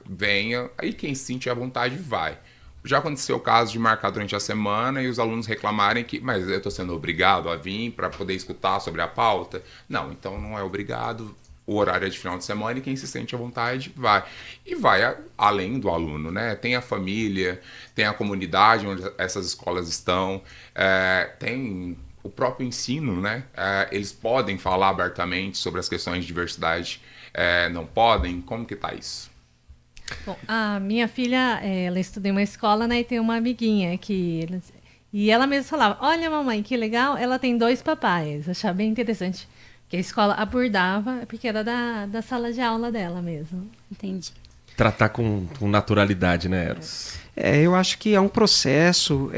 Venha, aí quem se sentir à vontade vai. Já aconteceu o caso de marcar durante a semana e os alunos reclamarem que, mas eu estou sendo obrigado a vir para poder escutar sobre a pauta? Não, então não é obrigado. O horário é de final de semana e quem se sente à vontade vai. E vai além do aluno, né? Tem a família, tem a comunidade onde essas escolas estão, tem o próprio ensino, né? Eles podem falar abertamente sobre as questões de diversidade, não podem? Como que tá isso? Bom, a minha filha, ela estuda em uma escola, né? E tem uma amiguinha e ela mesma falava, olha mamãe, que legal, ela tem 2 papais. Eu achava bem interessante. Que a escola abordava, porque era da sala de aula dela mesmo. Entendi. Tratar com naturalidade, né, Eros? Eu acho que é um processo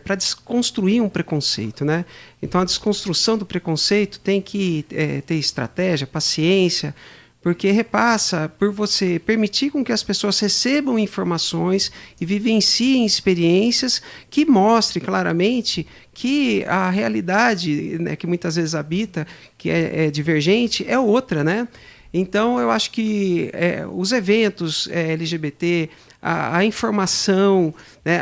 para desconstruir um preconceito, né? Então, a desconstrução do preconceito tem que ter estratégia, paciência, porque repassa por você permitir com que as pessoas recebam informações e vivenciem experiências que mostrem claramente que a realidade, né, que muitas vezes habita, que é divergente, é outra, né? Então, eu acho que os eventos LGBT, a informação, né,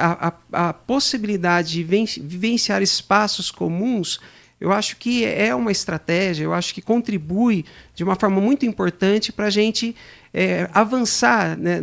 a possibilidade de vivenciar espaços comuns, eu acho que é uma estratégia, eu acho que contribui de uma forma muito importante para a gente avançar, né,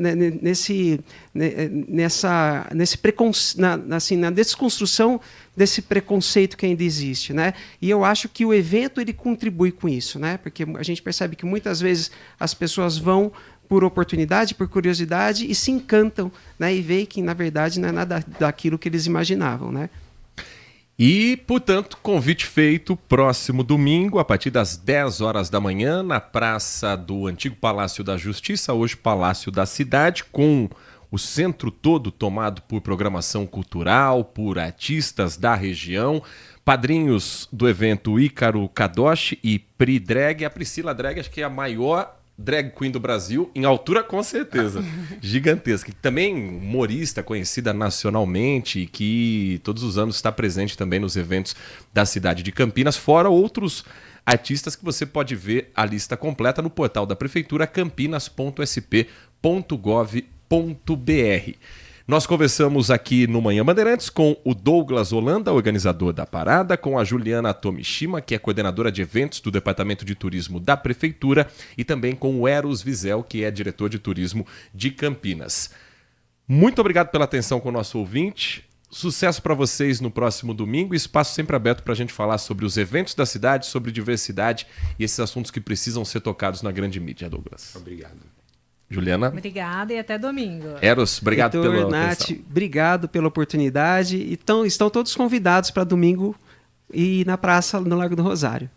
na desconstrução desse preconceito que ainda existe, né? E eu acho que o evento ele contribui com isso, né? Porque a gente percebe que muitas vezes as pessoas vão por oportunidade, por curiosidade e se encantam, né? E veem que na verdade não é nada daquilo que eles imaginavam, né? E, portanto, convite feito próximo domingo, a partir das 10 horas da manhã, na praça do antigo Palácio da Justiça, hoje Palácio da Cidade, com o centro todo tomado por programação cultural, por artistas da região, padrinhos do evento Ícaro Kadoshi e Pri Drag. A Priscila Drag, acho que é a maior drag queen do Brasil, em altura com certeza, gigantesca. Também humorista, conhecida nacionalmente, que todos os anos está presente também nos eventos da cidade de Campinas, fora outros artistas que você pode ver a lista completa no portal da Prefeitura, campinas.sp.gov.br. Nós conversamos aqui no Manhã Bandeirantes com o Douglas Holanda, organizador da parada, com a Juliana Tomishima, que é coordenadora de eventos do Departamento de Turismo da Prefeitura, e também com o Eros Wiesel, que é diretor de turismo de Campinas. Muito obrigado pela atenção com o nosso ouvinte. Sucesso para vocês no próximo domingo. Espaço sempre aberto para a gente falar sobre os eventos da cidade, sobre diversidade e esses assuntos que precisam ser tocados na grande mídia, Douglas. Obrigado. Juliana? Obrigada e até domingo. Eros, obrigado pela Nath, atenção. Obrigado pela oportunidade. Então, estão todos convidados para domingo e na praça no Largo do Rosário.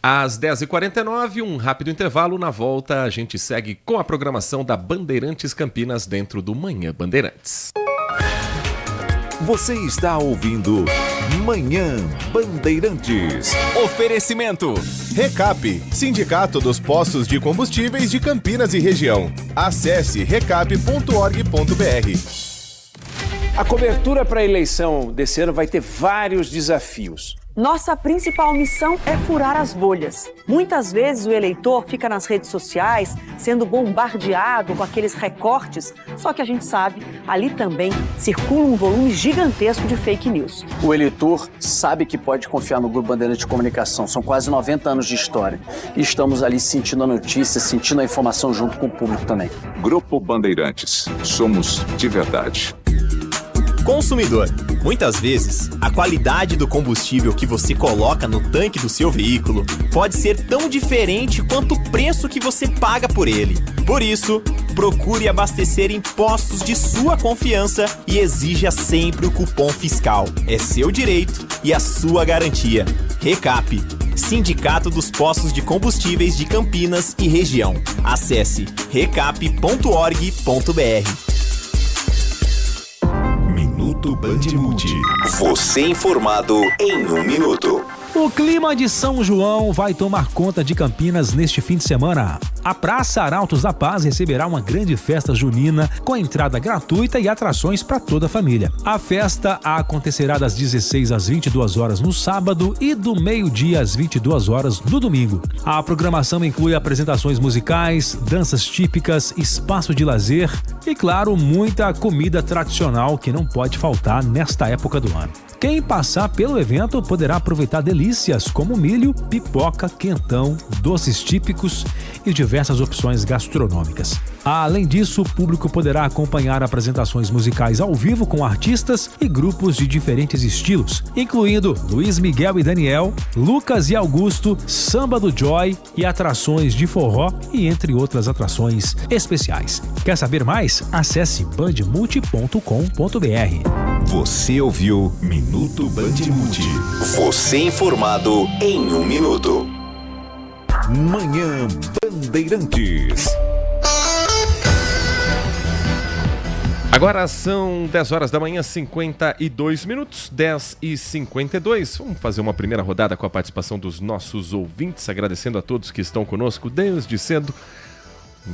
Às 10h49, um rápido intervalo. Na volta, a gente segue com a programação da Bandeirantes Campinas dentro do Manhã Bandeirantes. Você está ouvindo Manhã Bandeirantes. Oferecimento. Recap, Sindicato dos Postos de Combustíveis de Campinas e Região. Acesse recap.org.br. A cobertura para a eleição desse ano vai ter vários desafios. Nossa principal missão é furar as bolhas. Muitas vezes o eleitor fica nas redes sociais sendo bombardeado com aqueles recortes, só que a gente sabe, ali também circula um volume gigantesco de fake news. O eleitor sabe que pode confiar no Grupo Bandeirantes de Comunicação. São quase 90 anos de história. E estamos ali sentindo a notícia, sentindo a informação junto com o público também. Grupo Bandeirantes. Somos de verdade. Consumidor. Muitas vezes, a qualidade do combustível que você coloca no tanque do seu veículo pode ser tão diferente quanto o preço que você paga por ele. Por isso, procure abastecer em postos de sua confiança e exija sempre o cupom fiscal. É seu direito e a sua garantia. Recap, Sindicato dos Postos de Combustíveis de Campinas e Região. Acesse recap.org.br. Minuto Bandimulti. Você informado em 1 minuto. O clima de São João vai tomar conta de Campinas neste fim de semana. A Praça Arautos da Paz receberá uma grande festa junina com entrada gratuita e atrações para toda a família. A festa acontecerá das 16 às 22 horas no sábado e do meio-dia às 22 horas no domingo. A programação inclui apresentações musicais, danças típicas, espaço de lazer e, claro, muita comida tradicional que não pode faltar nesta época do ano. Quem passar pelo evento poderá aproveitar delícias como milho, pipoca, quentão, doces típicos e diversas opções gastronômicas. Além disso, o público poderá acompanhar apresentações musicais ao vivo com artistas e grupos de diferentes estilos, incluindo Luiz Miguel e Daniel, Lucas e Augusto, Samba do Joy e atrações de forró e entre outras atrações especiais. Quer saber mais? Acesse bandmulti.com.br. Você ouviu Minuto Bandimulti. Você informado em 1 minuto. Manhã Bandeirantes. Agora são 10 horas da manhã, 52 minutos, 10h52. Vamos fazer uma primeira rodada com a participação dos nossos ouvintes, agradecendo a todos que estão conosco desde cedo.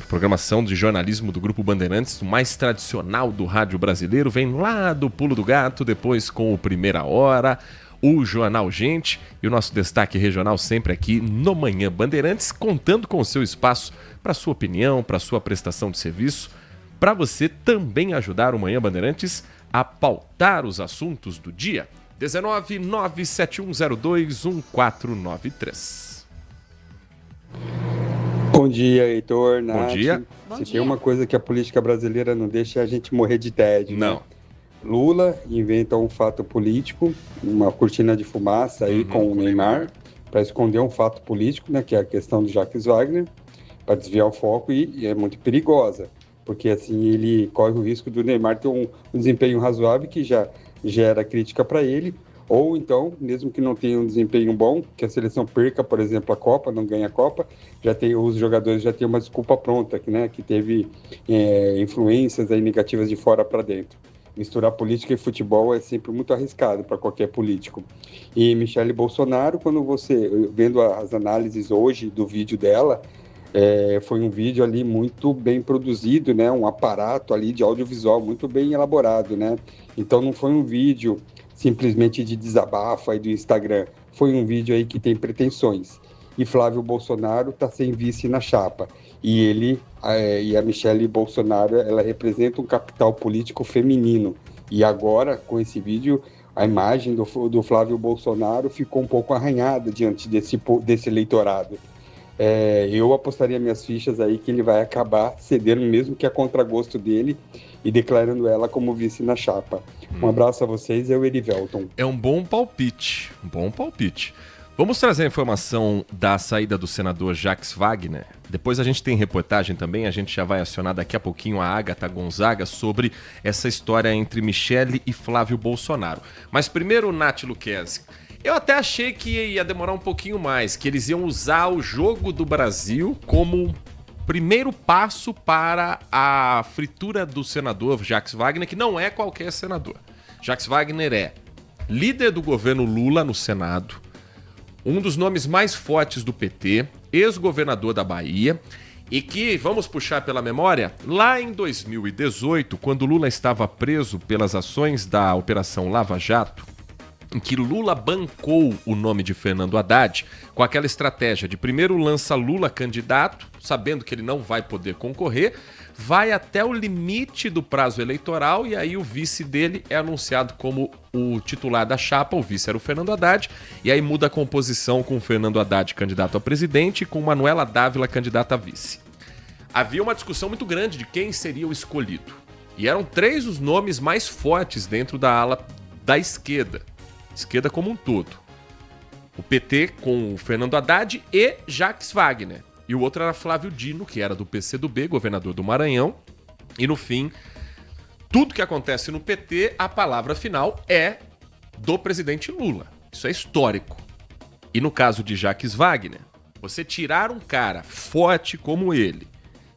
Programação de jornalismo do Grupo Bandeirantes, o mais tradicional do rádio brasileiro, vem lá do Pulo do Gato, depois com o Primeira Hora, o Jornal Gente e o nosso destaque regional sempre aqui no Manhã Bandeirantes, contando com o seu espaço para sua opinião, para sua prestação de serviço, para você também ajudar o Manhã Bandeirantes a pautar os assuntos do dia. 19971021493. Bom dia, Heitor, Nath. Bom dia. Se tem uma coisa que a política brasileira não deixa é a gente morrer de tédio. Não. Né? Lula inventa um fato político, uma cortina de fumaça aí com o Neymar, para esconder um fato político, né, que é a questão do Jacques Wagner, para desviar o foco e é muito perigosa, porque assim ele corre o risco do Neymar ter um desempenho razoável que já gera crítica para ele, ou então, mesmo que não tenha um desempenho bom, que a seleção perca, por exemplo, a Copa, não ganha a Copa, os jogadores já têm uma desculpa pronta, né, que teve influências aí negativas de fora para dentro. Misturar política e futebol é sempre muito arriscado para qualquer político. E Michele Bolsonaro, quando você, vendo as análises hoje do vídeo dela, foi um vídeo ali muito bem produzido, né, um aparato ali de audiovisual muito bem elaborado, né? Então não foi um vídeo simplesmente de desabafo aí do Instagram, foi um vídeo aí que tem pretensões. E Flávio Bolsonaro está sem vice na chapa. E a Michele Bolsonaro, ela representa um capital político feminino. E agora, com esse vídeo, a imagem do Flávio Bolsonaro ficou um pouco arranhada diante desse eleitorado. Eu apostaria minhas fichas aí que ele vai acabar cedendo, mesmo que a contragosto dele, e declarando ela como vice na chapa. Um abraço a vocês, é o Erivelton. É um bom palpite, Vamos trazer a informação da saída do senador Jacques Wagner. Depois a gente tem reportagem também, a gente já vai acionar daqui a pouquinho a Agatha Gonzaga sobre essa história entre Michele e Flávio Bolsonaro. Mas primeiro, Nath Luquezzi, eu até achei que ia demorar um pouquinho mais, que eles iam usar o Jogo do Brasil como primeiro passo para a fritura do senador Jacques Wagner, que não é qualquer senador. Jacques Wagner é líder do governo Lula no Senado, um dos nomes mais fortes do PT, ex-governador da Bahia, e que, vamos puxar pela memória, lá em 2018, quando Lula estava preso pelas ações da Operação Lava Jato, em que Lula bancou o nome de Fernando Haddad com aquela estratégia de primeiro lança Lula candidato, sabendo que ele não vai poder concorrer, vai até o limite do prazo eleitoral e aí o vice dele é anunciado como o titular da chapa, o vice era o Fernando Haddad, e aí muda a composição com o Fernando Haddad candidato a presidente e com Manuela Dávila candidata a vice. Havia uma discussão muito grande de quem seria o escolhido, e eram 3 os nomes mais fortes dentro da ala da esquerda como um todo. O PT com o Fernando Haddad e Jacques Wagner. E o outro era Flávio Dino, que era do PCdoB, governador do Maranhão. E no fim, tudo que acontece no PT, a palavra final é do presidente Lula. Isso é histórico. E no caso de Jacques Wagner, você tirar um cara forte como ele,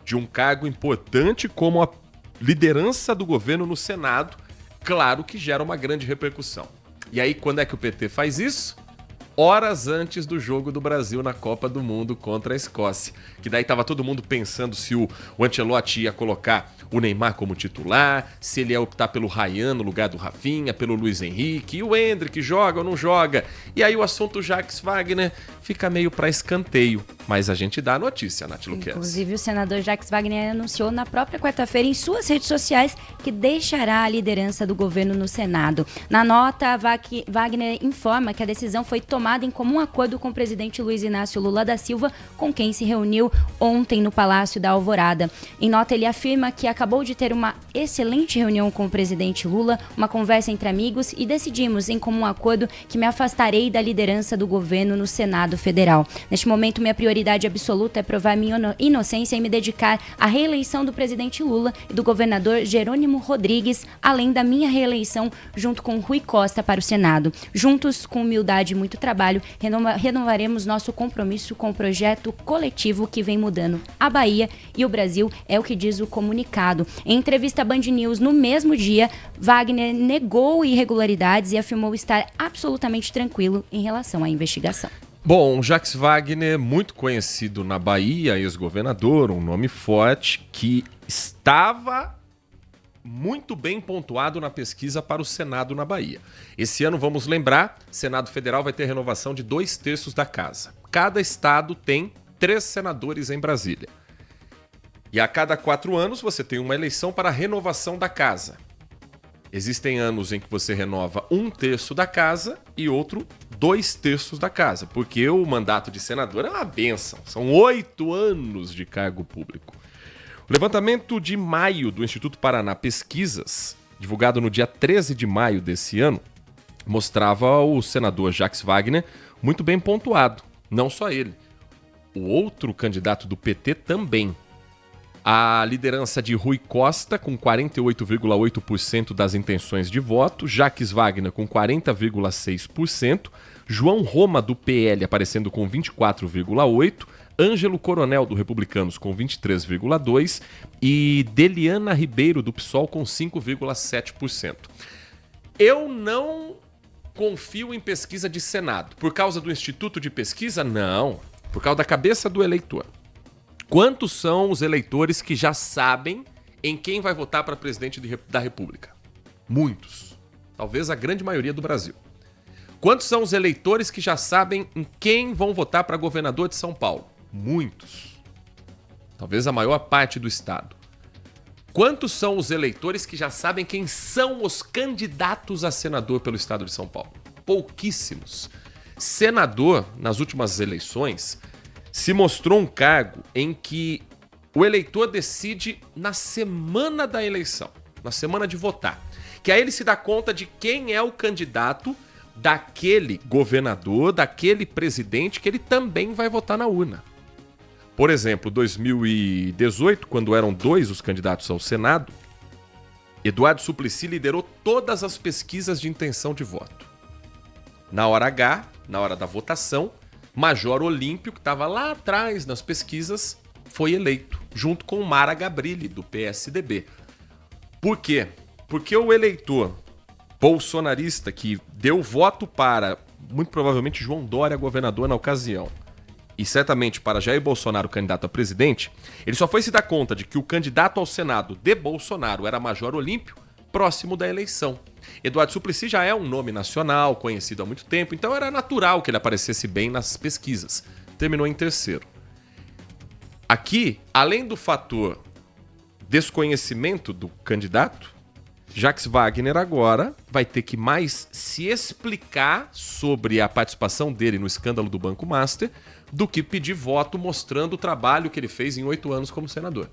de um cargo importante como a liderança do governo no Senado, claro que gera uma grande repercussão. E aí, quando é que o PT faz isso? Horas antes do jogo do Brasil na Copa do Mundo contra a Escócia. Que daí tava todo mundo pensando se o Ancelotti ia colocar o Neymar como titular, se ele ia optar pelo Ryan no lugar do Rafinha, pelo Luiz Henrique, e o Endrick joga ou não joga. E aí o assunto Jacques Wagner fica meio para escanteio. Mas a gente dá a notícia, Nath Luquezzi. Inclusive, o senador Jacques Wagner anunciou na própria quarta-feira em suas redes sociais que deixará a liderança do governo no Senado. Na nota, Wagner informa que a decisão foi tomada em comum acordo com o presidente Luiz Inácio Lula da Silva, com quem se reuniu ontem no Palácio da Alvorada. Em nota, ele afirma que acabou de ter uma excelente reunião com o presidente Lula, uma conversa entre amigos, e decidimos em comum acordo que me afastarei da liderança do governo no Senado Federal. Neste momento, minha prioridade absoluta é provar minha inocência e me dedicar à reeleição do presidente Lula e do governador Jerônimo Rodrigues, além da minha reeleição junto com Rui Costa para o Senado. Juntos, com humildade e muito trabalho, renovaremos nosso compromisso com o projeto coletivo que vem mudando a Bahia e o Brasil, é o que diz o comunicado. Em entrevista à Band News no mesmo dia, Wagner negou irregularidades e afirmou estar absolutamente tranquilo em relação à investigação. Bom, Jacques Wagner, muito conhecido na Bahia, ex-governador, um nome forte, que estava muito bem pontuado na pesquisa para o Senado na Bahia. Esse ano, vamos lembrar, Senado Federal vai ter renovação de 2/3 da casa. Cada estado tem 3 senadores em Brasília. E a cada 4 anos você tem uma eleição para a renovação da casa. Existem anos em que você renova 1/3 da casa e outro 2/3 da casa, porque o mandato de senador é uma bênção. São 8 anos de cargo público. O levantamento de maio do Instituto Paraná Pesquisas, divulgado no dia 13 de maio desse ano, mostrava o senador Jacques Wagner muito bem pontuado. Não só ele. O outro candidato do PT também. A liderança de Rui Costa, com 48,8% das intenções de voto, Jacques Wagner com 40,6%, João Roma, do PL, aparecendo com 24,8%, Ângelo Coronel, do Republicanos, com 23,2% e Deliana Ribeiro, do PSOL, com 5,7%. Eu não confio em pesquisa de Senado. Por causa do Instituto de Pesquisa? Não. Por causa da cabeça do eleitor. Quantos são os eleitores que já sabem em quem vai votar para presidente da República? Muitos. Talvez a grande maioria do Brasil. Quantos são os eleitores que já sabem em quem vão votar para governador de São Paulo? Muitos. Talvez a maior parte do estado. Quantos são os eleitores que já sabem quem são os candidatos a senador pelo estado de São Paulo? Pouquíssimos. Senador, nas últimas eleições, se mostrou um cargo em que o eleitor decide na semana da eleição, na semana de votar. Que aí ele se dá conta de quem é o candidato daquele governador, daquele presidente que ele também vai votar na urna. Por exemplo, 2018, quando eram 2 os candidatos ao Senado, Eduardo Suplicy liderou todas as pesquisas de intenção de voto. Na hora H, na hora da votação, Major Olímpio, que estava lá atrás nas pesquisas, foi eleito, junto com Mara Gabrilli, do PSDB. Por quê? Porque o eleitor bolsonarista que deu voto para, muito provavelmente, João Dória, governador na ocasião, e certamente para Jair Bolsonaro, candidato a presidente, ele só foi se dar conta de que o candidato ao Senado de Bolsonaro era Major Olímpio próximo da eleição. Eduardo Suplicy já é um nome nacional, conhecido há muito tempo, então era natural que ele aparecesse bem nas pesquisas. Terminou em terceiro. Aqui, além do fator desconhecimento do candidato, Jacques Wagner agora vai ter que mais se explicar sobre a participação dele no escândalo do Banco Master do que pedir voto mostrando o trabalho que ele fez em 8 anos como senador.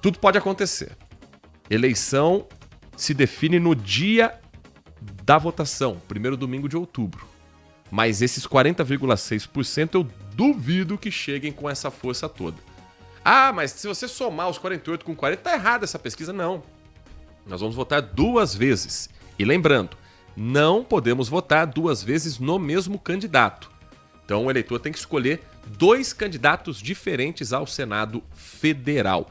Tudo pode acontecer. Eleição se define no dia da votação, primeiro domingo de outubro. Mas esses 40,6% eu duvido que cheguem com essa força toda. Ah, mas se você somar os 48 com 40, tá errada essa pesquisa. Não. Nós vamos votar 2 vezes. E lembrando, não podemos votar 2 vezes no mesmo candidato. Então o eleitor tem que escolher 2 candidatos diferentes ao Senado Federal.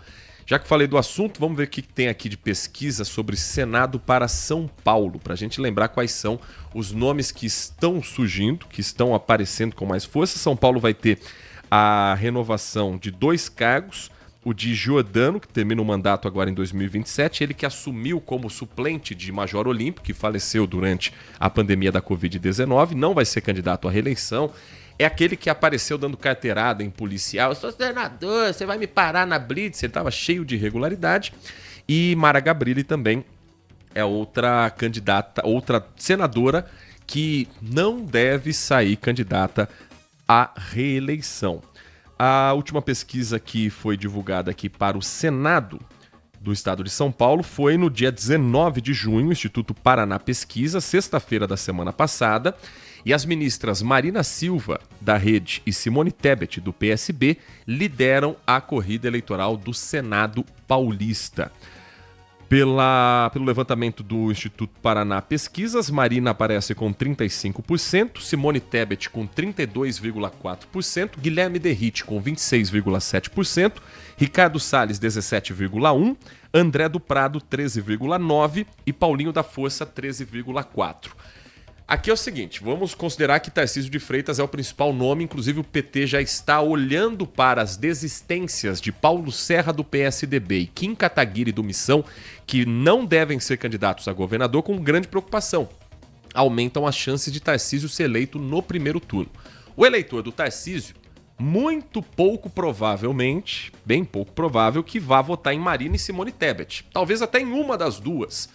Já que falei do assunto, vamos ver o que tem aqui de pesquisa sobre Senado para São Paulo, para a gente lembrar quais são os nomes que estão surgindo, que estão aparecendo com mais força. São Paulo vai ter a renovação de 2 cargos, o de Giordano, que termina o mandato agora em 2027, ele que assumiu como suplente de Major Olímpio, que faleceu durante a pandemia da Covid-19, não vai ser candidato à reeleição. É aquele que apareceu dando carteirada em policial. Eu sou senador, você vai me parar na blitz. Ele estava cheio de irregularidade. E Mara Gabrilli também é outra candidata, outra senadora que não deve sair candidata à reeleição. A última pesquisa que foi divulgada aqui para o Senado do Estado de São Paulo foi no dia 19 de junho, Instituto Paraná Pesquisa, sexta-feira da semana passada. E as ministras Marina Silva, da Rede, e Simone Tebet, do PSB, lideram a corrida eleitoral do Senado Paulista. Pelo levantamento do Instituto Paraná Pesquisas, Marina aparece com 35%, Simone Tebet com 32,4%, Guilherme Derrite com 26,7%, Ricardo Salles 17,1%, André do Prado 13,9% e Paulinho da Força 13,4%. Aqui é o seguinte, vamos considerar que Tarcísio de Freitas é o principal nome, inclusive o PT já está olhando para as desistências de Paulo Serra do PSDB e Kim Kataguiri do Missão, que não devem ser candidatos a governador, com grande preocupação. Aumentam as chances de Tarcísio ser eleito no primeiro turno. O eleitor do Tarcísio, muito pouco provavelmente, bem pouco provável, que vá votar em Marina e Simone Tebet. Talvez até em uma das duas.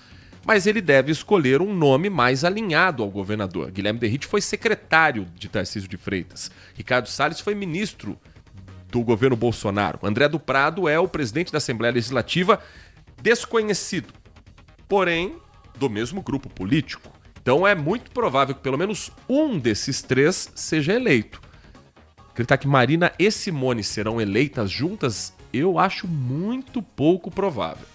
Mas ele deve escolher um nome mais alinhado ao governador. Guilherme Derrite foi secretário de Tarcísio de Freitas. Ricardo Salles foi ministro do governo Bolsonaro. André do Prado é o presidente da Assembleia Legislativa, desconhecido, porém do mesmo grupo político. Então é muito provável que pelo menos um desses 3 seja eleito. Acreditar que Marina e Simone serão eleitas juntas, eu acho muito pouco provável.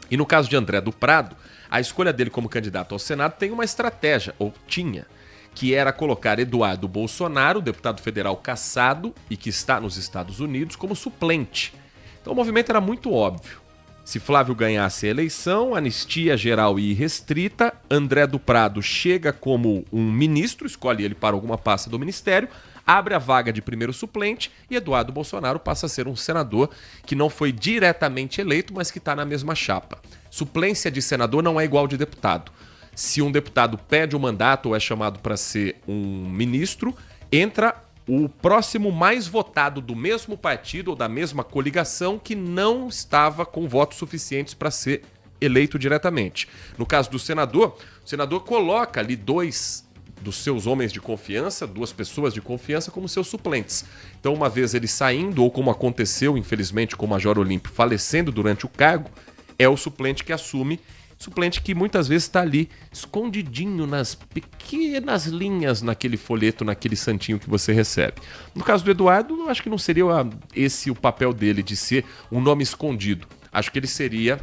E no caso de André do Prado, a escolha dele como candidato ao Senado tem uma estratégia, ou tinha, que era colocar Eduardo Bolsonaro, deputado federal cassado e que está nos Estados Unidos, como suplente. Então o movimento era muito óbvio. Se Flávio ganhasse a eleição, anistia geral e irrestrita, André do Prado chega como um ministro, escolhe ele para alguma pasta do ministério, abre a vaga de primeiro suplente e Eduardo Bolsonaro passa a ser um senador que não foi diretamente eleito, mas que está na mesma chapa. Suplência de senador não é igual de deputado. Se um deputado pede o mandato ou é chamado para ser um ministro, entra o próximo mais votado do mesmo partido ou da mesma coligação que não estava com votos suficientes para ser eleito diretamente. No caso do senador, o senador coloca ali 2 dos seus homens de confiança, 2 pessoas de confiança como seus suplentes. Então, uma vez ele saindo, ou como aconteceu, infelizmente, com o Major Olímpio falecendo durante o cargo, é o suplente que assume, suplente que muitas vezes está ali escondidinho nas pequenas linhas naquele folheto, naquele santinho que você recebe. No caso do Eduardo, eu acho que não seria esse o papel dele, de ser um nome escondido. Acho que ele seria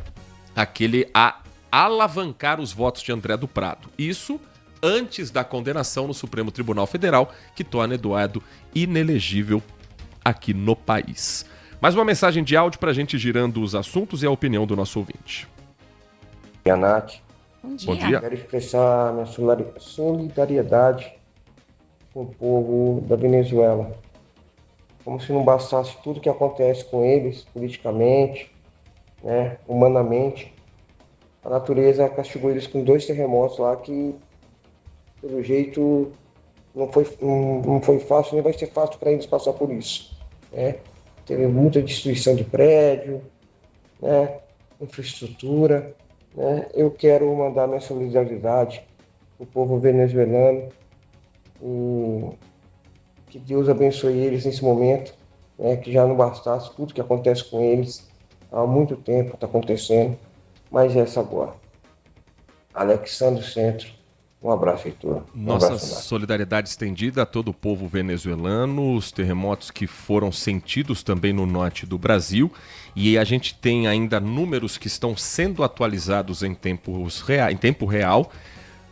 aquele a alavancar os votos de André do Prado. Isso antes da condenação no Supremo Tribunal Federal, que torna Eduardo inelegível aqui no país. Mais uma mensagem de áudio para a gente girando os assuntos e a opinião do nosso ouvinte. Bom dia, Nath. Bom dia. Quero expressar minha solidariedade com o povo da Venezuela. Como se não bastasse tudo que acontece com eles, politicamente, né, humanamente. a natureza castigou eles com 2 terremotos lá que, pelo jeito, não foi fácil, nem vai ser fácil para eles passar por isso. Né? Teve muita destruição de prédio, né? Infraestrutura. Né? Eu quero mandar minha solidariedade para o povo venezuelano e que Deus abençoe eles nesse momento, né? Que já não bastasse tudo que acontece com eles há muito tempo, está acontecendo, mas é essa agora. Alexandre Centro, um abraço, Heitor. Nossa solidariedade estendida a todo o povo venezuelano, os terremotos que foram sentidos também no norte do Brasil, e a gente tem ainda números que estão sendo atualizados em tempo real,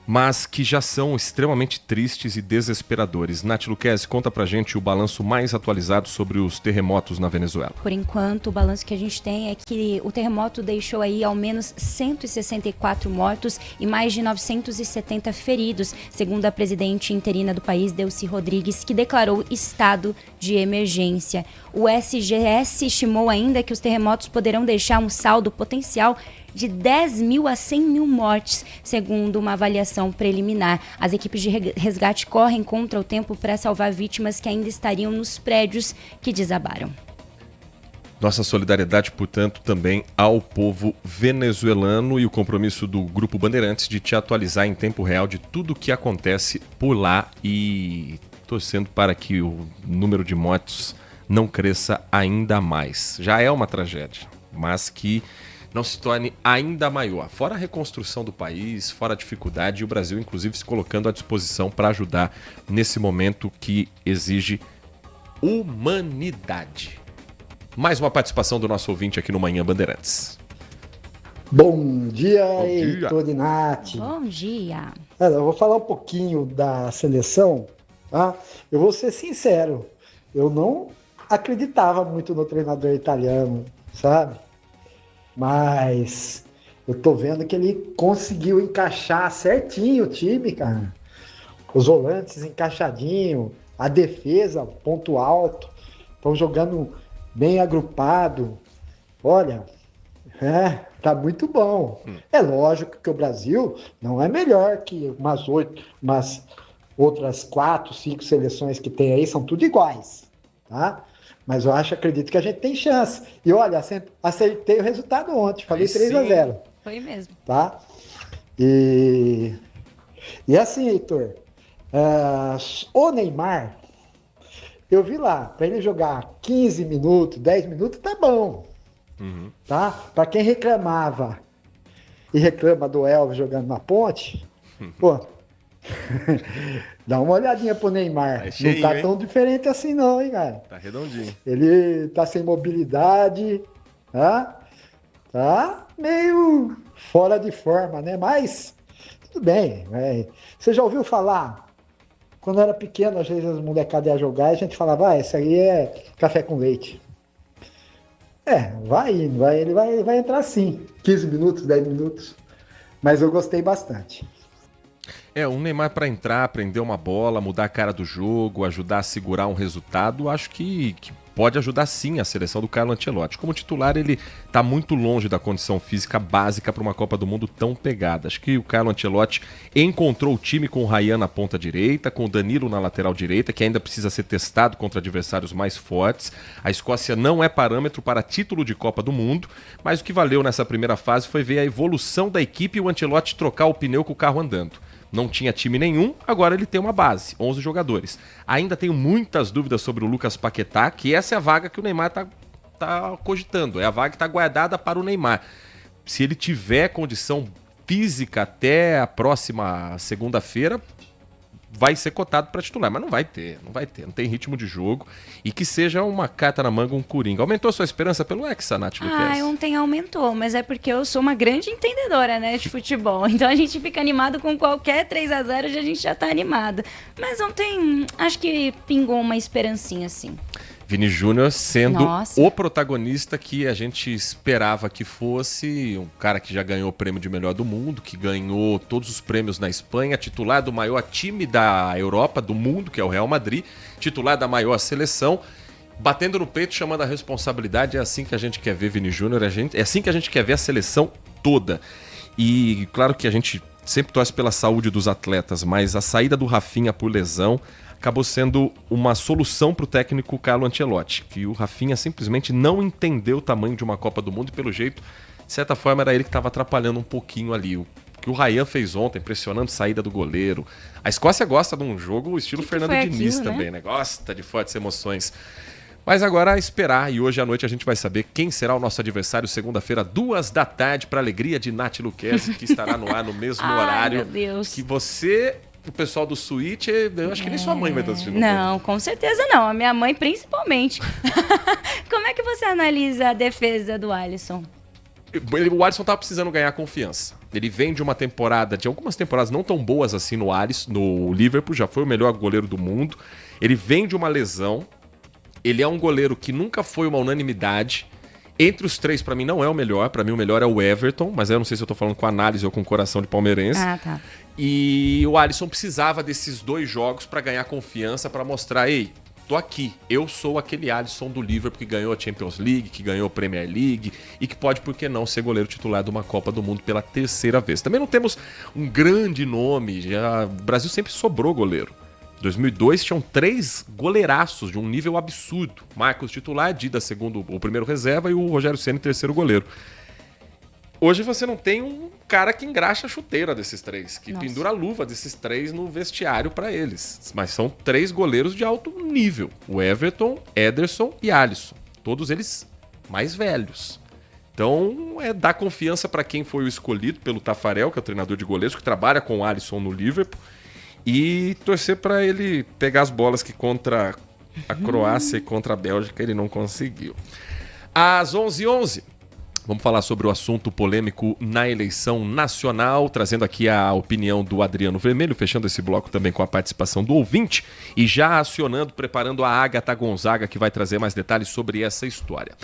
mas que já são extremamente tristes e desesperadores. Nath Luquezzi, conta pra gente o balanço mais atualizado sobre os terremotos na Venezuela. Por enquanto, o balanço que a gente tem é que o terremoto deixou aí ao menos 164 mortos e mais de 970 feridos, segundo a presidente interina do país, Delcy Rodrigues, que declarou estado de emergência. O SGS estimou ainda que os terremotos poderão deixar um saldo potencial de 10 mil a 100 mil mortes, segundo uma avaliação preliminar. As equipes de resgate correm contra o tempo para salvar vítimas que ainda estariam nos prédios que desabaram. Nossa solidariedade, portanto, também ao povo venezuelano e o compromisso do Grupo Bandeirantes de te atualizar em tempo real de tudo o que acontece por lá e torcendo para que o número de mortos não cresça ainda mais. Já é uma tragédia, mas que não se torne ainda maior. Fora a reconstrução do país, fora a dificuldade, e o Brasil, inclusive, se colocando à disposição para ajudar nesse momento que exige humanidade. Mais uma participação do nosso ouvinte aqui no Manhã Bandeirantes. Bom dia, Heitor e Nath. Bom dia. Eu vou falar um pouquinho da seleção, tá? Eu vou ser sincero, eu não acreditava muito no treinador italiano, sabe? Mas eu tô vendo que ele conseguiu encaixar certinho o time, cara. Os volantes encaixadinho, a defesa, ponto alto, estão jogando bem agrupado. Olha, tá muito bom. É lógico que o Brasil não é melhor que umas outras 4, 5 seleções que tem aí, são tudo iguais, tá? Mas eu acredito que a gente tem chance. E olha, acertei o resultado ontem. Falei 3-0. Foi mesmo. Tá? E assim, Heitor, o Neymar, eu vi lá, para ele jogar 15 minutos, 10 minutos, tá bom. Uhum. Tá? Para quem reclamava e reclama do Elvis jogando na ponte, pô, dá uma olhadinha pro Neymar. Cheio, não tá hein? tão diferente assim não, hein, cara? Tá redondinho. Ele tá sem mobilidade, tá meio fora de forma, né? Mas tudo bem. Você já ouviu falar? Quando eu era pequeno, às vezes as molecadas iam jogar e a gente falava, esse aí é café com leite. Ele vai entrar sim. 15 minutos, 10 minutos. Mas eu gostei bastante. Um Neymar para entrar, prender uma bola, mudar a cara do jogo, ajudar a segurar um resultado, acho que pode ajudar sim a seleção do Carlo Ancelotti. Como titular, ele está muito longe da condição física básica para uma Copa do Mundo tão pegada. Acho que o Carlo Ancelotti encontrou o time com o Ryan na ponta direita, com o Danilo na lateral direita, que ainda precisa ser testado contra adversários mais fortes. A Escócia não é parâmetro para título de Copa do Mundo, mas o que valeu nessa primeira fase foi ver a evolução da equipe e o Ancelotti trocar o pneu com o carro andando. Não tinha time nenhum, agora ele tem uma base, 11 jogadores. Ainda tenho muitas dúvidas sobre o Lucas Paquetá, que essa é a vaga que o Neymar tá cogitando, é a vaga que está guardada para o Neymar. Se ele tiver condição física até a próxima segunda-feira, vai ser cotado para titular, mas não vai ter, não tem ritmo de jogo, e que seja uma carta na manga, um coringa. Aumentou sua esperança pelo Hexa, Nath Luquezzi? Ontem aumentou, mas é porque eu sou uma grande entendedora, né, de futebol, então a gente fica animado com qualquer 3-0, a gente já tá animado. Mas ontem, acho que pingou uma esperancinha, assim. Vini Júnior sendo Nossa. o protagonista que a gente esperava que fosse, um cara que já ganhou o prêmio de melhor do mundo, que ganhou todos os prêmios na Espanha, titular do maior time da Europa, do mundo, que é o Real Madrid, titular da maior seleção, batendo no peito, chamando a responsabilidade. É assim que a gente quer ver Vini Júnior, é assim que a gente quer ver a seleção toda. E claro que a gente sempre torce pela saúde dos atletas, mas a saída do Rafinha por lesão acabou sendo uma solução para o técnico Carlo Ancelotti, que o Rafinha simplesmente não entendeu o tamanho de uma Copa do Mundo e, pelo jeito, de certa forma, era ele que estava atrapalhando um pouquinho ali. O que o Ryan fez ontem, impressionante saída do goleiro. A Escócia gosta de um jogo estilo Fernando Diniz também, né? Gosta de fortes emoções. Mas agora esperar, e hoje à noite a gente vai saber quem será o nosso adversário segunda-feira, 14h, para alegria de Nath Luquezzi, que estará no ar no mesmo horário. Meu Deus. Que você, o pessoal do Switch, eu acho que nem sua mãe vai estar assistindo. Não, com certeza não. A minha mãe principalmente. Como é que você analisa a defesa do Alisson? O Alisson tá precisando ganhar confiança. Ele vem de uma temporada, de algumas temporadas não tão boas assim no Liverpool, já foi o melhor goleiro do mundo. Ele vem de uma lesão. Ele é um goleiro que nunca foi uma unanimidade. Entre os três, pra mim, não é o melhor. Pra mim, o melhor é o Everton, mas eu não sei se eu tô falando com análise ou com coração de palmeirense. Ah, tá. E o Alisson precisava desses 2 jogos pra ganhar confiança, pra mostrar, ei, tô aqui. Eu sou aquele Alisson do Liverpool que ganhou a Champions League, que ganhou a Premier League e que pode, por que não, ser goleiro titular de uma Copa do Mundo pela 3ª vez. Também não temos um grande nome. O Brasil sempre sobrou goleiro. Em 2002 tinham 3 goleiraços de um nível absurdo. Marcos titular, Dida segundo, o primeiro reserva e o Rogério Ceni terceiro goleiro. Hoje você não tem um cara que engraxa a chuteira desses 3, que pendura a luva desses 3 no vestiário para eles. Mas são 3 goleiros de alto nível. O Everton, Ederson e Alisson. Todos eles mais velhos. Então é dar confiança para quem foi o escolhido pelo Tafarel, que é o treinador de goleiros, que trabalha com o Alisson no Liverpool. E torcer para ele pegar as bolas que contra a Croácia e contra a Bélgica ele não conseguiu. Às 11h11, vamos falar sobre o assunto polêmico na eleição nacional, trazendo aqui a opinião do Adriano Vermelho, fechando esse bloco também com a participação do ouvinte e já acionando, preparando a Agatha Gonzaga, que vai trazer mais detalhes sobre essa história.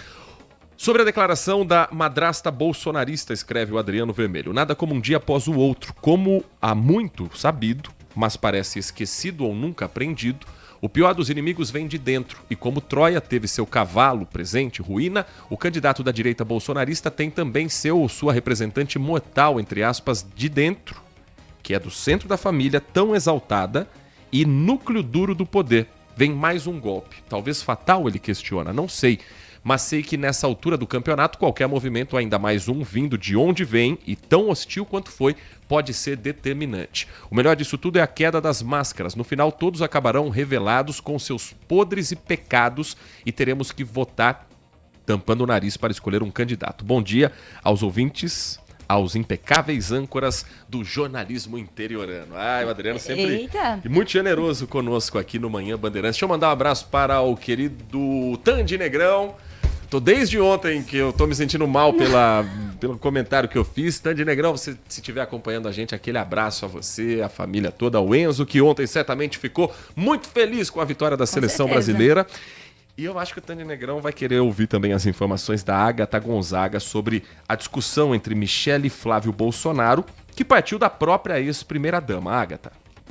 Sobre a declaração da madrasta bolsonarista, escreve o Adriano Vermelho. Nada como um dia após o outro. Como há muito sabido, mas parece esquecido ou nunca aprendido, o pior dos inimigos vem de dentro. E como Troia teve seu cavalo presente, ruína, o candidato da direita bolsonarista tem também seu ou sua representante mortal, entre aspas, de dentro, que é do centro da família, tão exaltada e núcleo duro do poder. Vem mais um golpe. Talvez fatal, ele questiona, não sei. Mas sei que nessa altura do campeonato, qualquer movimento, ainda mais um vindo de onde vem, e tão hostil quanto foi, pode ser determinante. O melhor disso tudo é a queda das máscaras. No final, todos acabarão revelados com seus podres e pecados e teremos que votar tampando o nariz para escolher um candidato. Bom dia aos ouvintes, aos impecáveis âncoras do jornalismo interiorano. O Adriano sempre muito generoso conosco aqui no Manhã Bandeirantes. Deixa eu mandar um abraço para o querido Tandy Negrão. Tô desde ontem que eu tô me sentindo mal pelo comentário que eu fiz. Tandy Negrão, você, se estiver acompanhando a gente, aquele abraço a você, a família toda, o Enzo, que ontem certamente ficou muito feliz com a vitória da seleção brasileira. E eu acho que o Tandy Negrão vai querer ouvir também as informações da Agatha Gonzaga sobre a discussão entre Michele e Flávio Bolsonaro, que partiu da própria ex-primeira-dama, Agatha.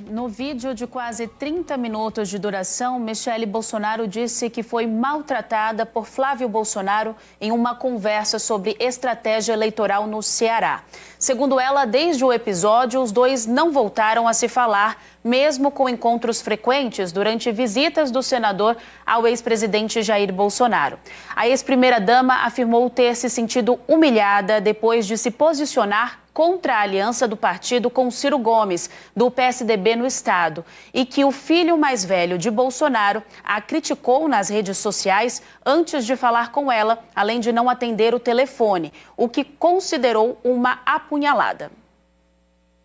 No vídeo de quase 30 minutos de duração, Michele Bolsonaro disse que foi maltratada por Flávio Bolsonaro em uma conversa sobre estratégia eleitoral no Ceará. Segundo ela, desde o episódio, os dois não voltaram a se falar, mesmo com encontros frequentes durante visitas do senador ao ex-presidente Jair Bolsonaro. A ex-primeira-dama afirmou ter se sentido humilhada depois de se posicionar contra a aliança do partido com Ciro Gomes, do PSDB no estado, e que o filho mais velho de Bolsonaro a criticou nas redes sociais antes de falar com ela, além de não atender o telefone, o que considerou uma apunhalada.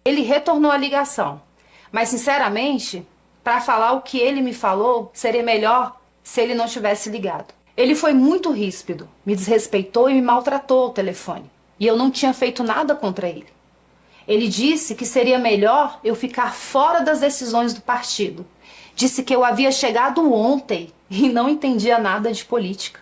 Ele retornou a ligação, mas sinceramente, para falar o que ele me falou, seria melhor se ele não tivesse ligado. Ele foi muito ríspido, me desrespeitou e me maltratou ao telefone. E eu não tinha feito nada contra ele. Ele disse que seria melhor eu ficar fora das decisões do partido. Disse que eu havia chegado ontem e não entendia nada de política.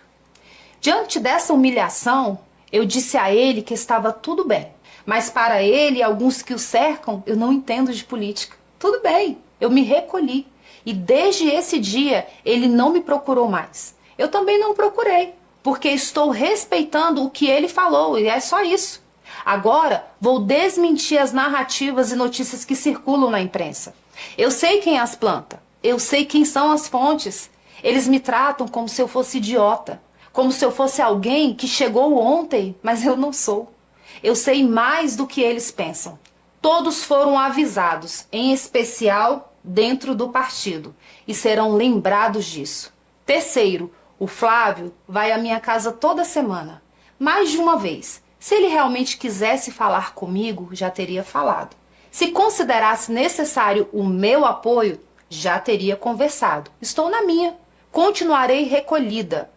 Diante dessa humilhação, eu disse a ele que estava tudo bem. Mas para ele e alguns que o cercam, eu não entendo de política. Tudo bem, eu me recolhi. E desde esse dia, ele não me procurou mais. Eu também não procurei, porque estou respeitando o que ele falou, e é só isso. Agora, vou desmentir as narrativas e notícias que circulam na imprensa. Eu sei quem as planta, eu sei quem são as fontes. Eles me tratam como se eu fosse idiota, como se eu fosse alguém que chegou ontem, mas eu não sou. Eu sei mais do que eles pensam. Todos foram avisados, em especial dentro do partido, e serão lembrados disso. Terceiro, o Flávio vai à minha casa toda semana, mais de uma vez. Se ele realmente quisesse falar comigo, já teria falado. Se considerasse necessário o meu apoio, já teria conversado. Estou na minha. Continuarei recolhida.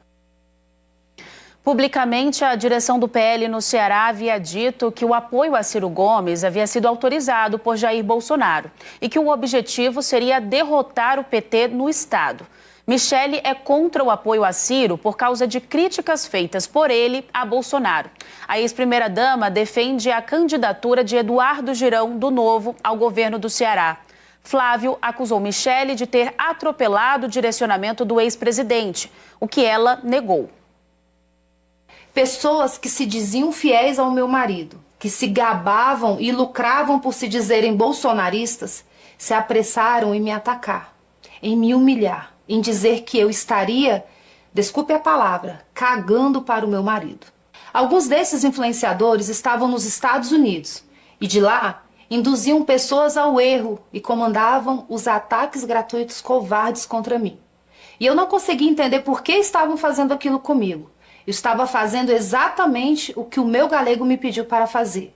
Publicamente, a direção do PL no Ceará havia dito que o apoio a Ciro Gomes havia sido autorizado por Jair Bolsonaro e que o objetivo seria derrotar o PT no estado. Michele é contra o apoio a Ciro por causa de críticas feitas por ele a Bolsonaro. A ex-primeira-dama defende a candidatura de Eduardo Girão, do Novo, ao governo do Ceará. Flávio acusou Michele de ter atropelado o direcionamento do ex-presidente, o que ela negou. Pessoas que se diziam fiéis ao meu marido, que se gabavam e lucravam por se dizerem bolsonaristas, se apressaram em me atacar, em me humilhar, em dizer que eu estaria, desculpe a palavra, cagando para o meu marido. Alguns desses influenciadores estavam nos Estados Unidos e de lá induziam pessoas ao erro e comandavam os ataques gratuitos covardes contra mim. E eu não conseguia entender por que estavam fazendo aquilo comigo. Eu estava fazendo exatamente o que o meu galego me pediu para fazer.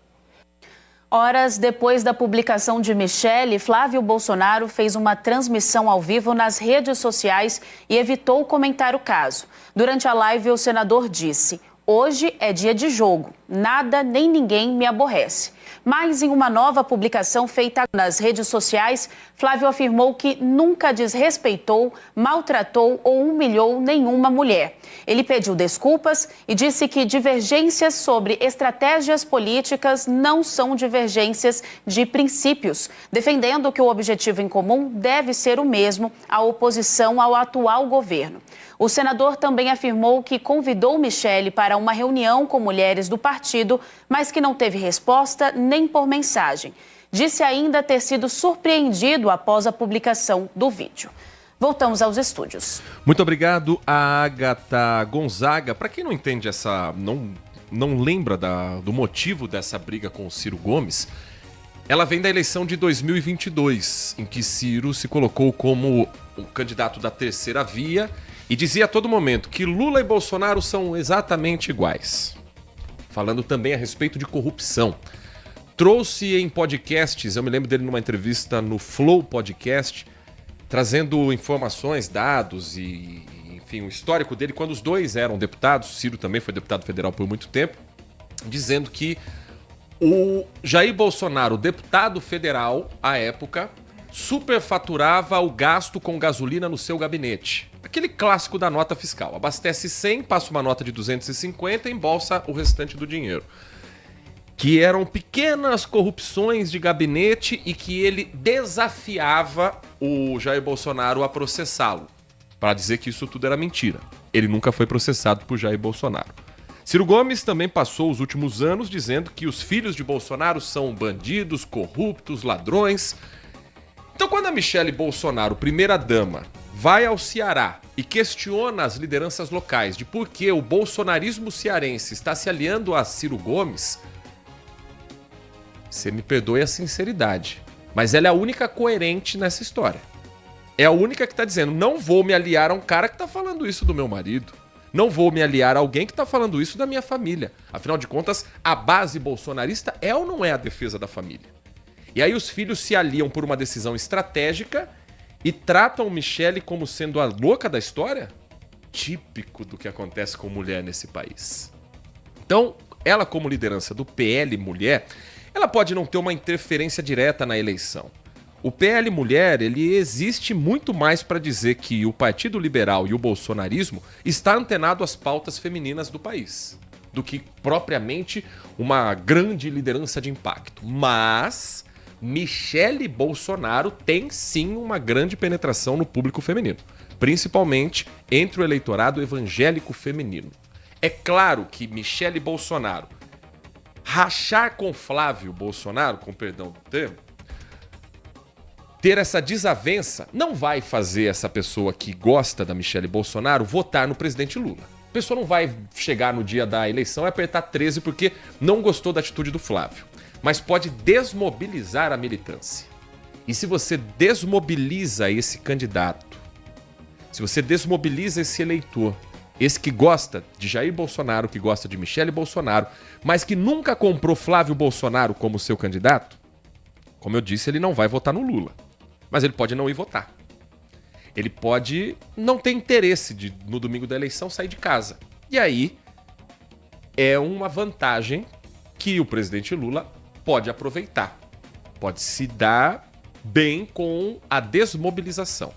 Horas depois da publicação de Michele, Flávio Bolsonaro fez uma transmissão ao vivo nas redes sociais e evitou comentar o caso. Durante a live, o senador disse: "Hoje é dia de jogo, nada nem ninguém me aborrece." Mas em uma nova publicação feita nas redes sociais, Flávio afirmou que nunca desrespeitou, maltratou ou humilhou nenhuma mulher. Ele pediu desculpas e disse que divergências sobre estratégias políticas não são divergências de princípios, defendendo que o objetivo em comum deve ser o mesmo, a oposição ao atual governo. O senador também afirmou que convidou Michele para uma reunião com mulheres do partido, mas que não teve resposta nem por mensagem. Disse ainda ter sido surpreendido após a publicação do vídeo. Voltamos aos estúdios. Muito obrigado a Agatha Gonzaga. Para quem não entende não lembra do motivo dessa briga com o Ciro Gomes, ela vem da eleição de 2022, em que Ciro se colocou como o candidato da terceira via e dizia a todo momento que Lula e Bolsonaro são exatamente iguais. Falando também a respeito de corrupção. Trouxe em podcasts, eu me lembro dele numa entrevista no Flow Podcast, trazendo informações, dados e, enfim, o histórico dele quando os dois eram deputados. Ciro também foi deputado federal por muito tempo, dizendo que o Jair Bolsonaro, deputado federal à época, superfaturava o gasto com gasolina no seu gabinete. Aquele clássico da nota fiscal. Abastece 100, passa uma nota de 250 e embolsa o restante do dinheiro. Que eram pequenas corrupções de gabinete e que ele desafiava o Jair Bolsonaro a processá-lo, para dizer que isso tudo era mentira. Ele nunca foi processado por Jair Bolsonaro. Ciro Gomes também passou os últimos anos dizendo que os filhos de Bolsonaro são bandidos, corruptos, ladrões. Então, quando a Michele Bolsonaro, primeira-dama, vai ao Ceará e questiona as lideranças locais de por que o bolsonarismo cearense está se aliando a Ciro Gomes, você me perdoe a sinceridade, mas ela é a única coerente nessa história. É a única que está dizendo, não vou me aliar a um cara que está falando isso do meu marido. Não vou me aliar a alguém que está falando isso da minha família. Afinal de contas, a base bolsonarista é ou não é a defesa da família? E aí os filhos se aliam por uma decisão estratégica e tratam Michele como sendo a louca da história? Típico do que acontece com mulher nesse país. Então, ela como liderança do PL Mulher, ela pode não ter uma interferência direta na eleição. O PL Mulher, ele existe muito mais para dizer que o Partido Liberal e o bolsonarismo está antenado às pautas femininas do país, do que propriamente uma grande liderança de impacto. Mas Michele Bolsonaro tem sim uma grande penetração no público feminino, principalmente entre o eleitorado evangélico feminino. É claro que Michele Bolsonaro rachar com Flávio Bolsonaro, com perdão do termo, ter essa desavença, não vai fazer essa pessoa que gosta da Michelle Bolsonaro votar no presidente Lula. A pessoa não vai chegar no dia da eleição e apertar 13 porque não gostou da atitude do Flávio. Mas pode desmobilizar a militância. E se você desmobiliza esse candidato, se você desmobiliza esse eleitor, esse que gosta de Jair Bolsonaro, que gosta de Michelle Bolsonaro, mas que nunca comprou Flávio Bolsonaro como seu candidato, como eu disse, ele não vai votar no Lula. Mas ele pode não ir votar. Ele pode não ter interesse de, no domingo da eleição, sair de casa. E aí é uma vantagem que o presidente Lula pode aproveitar. Pode se dar bem com a desmobilização.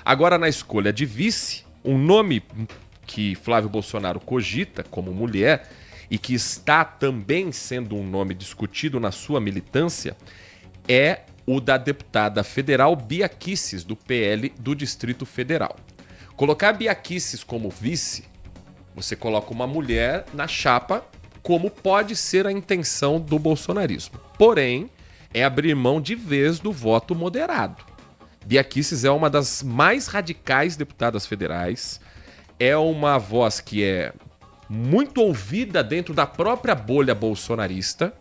Agora, na escolha de vice, um nome que Flávio Bolsonaro cogita como mulher e que está também sendo um nome discutido na sua militância é o da deputada federal Bia Kicis, do PL do Distrito Federal. Colocar Bia Kicis como vice, você coloca uma mulher na chapa, como pode ser a intenção do bolsonarismo. Porém, é abrir mão de vez do voto moderado. Bia Kicis é uma das mais radicais deputadas federais, é uma voz que é muito ouvida dentro da própria bolha bolsonarista,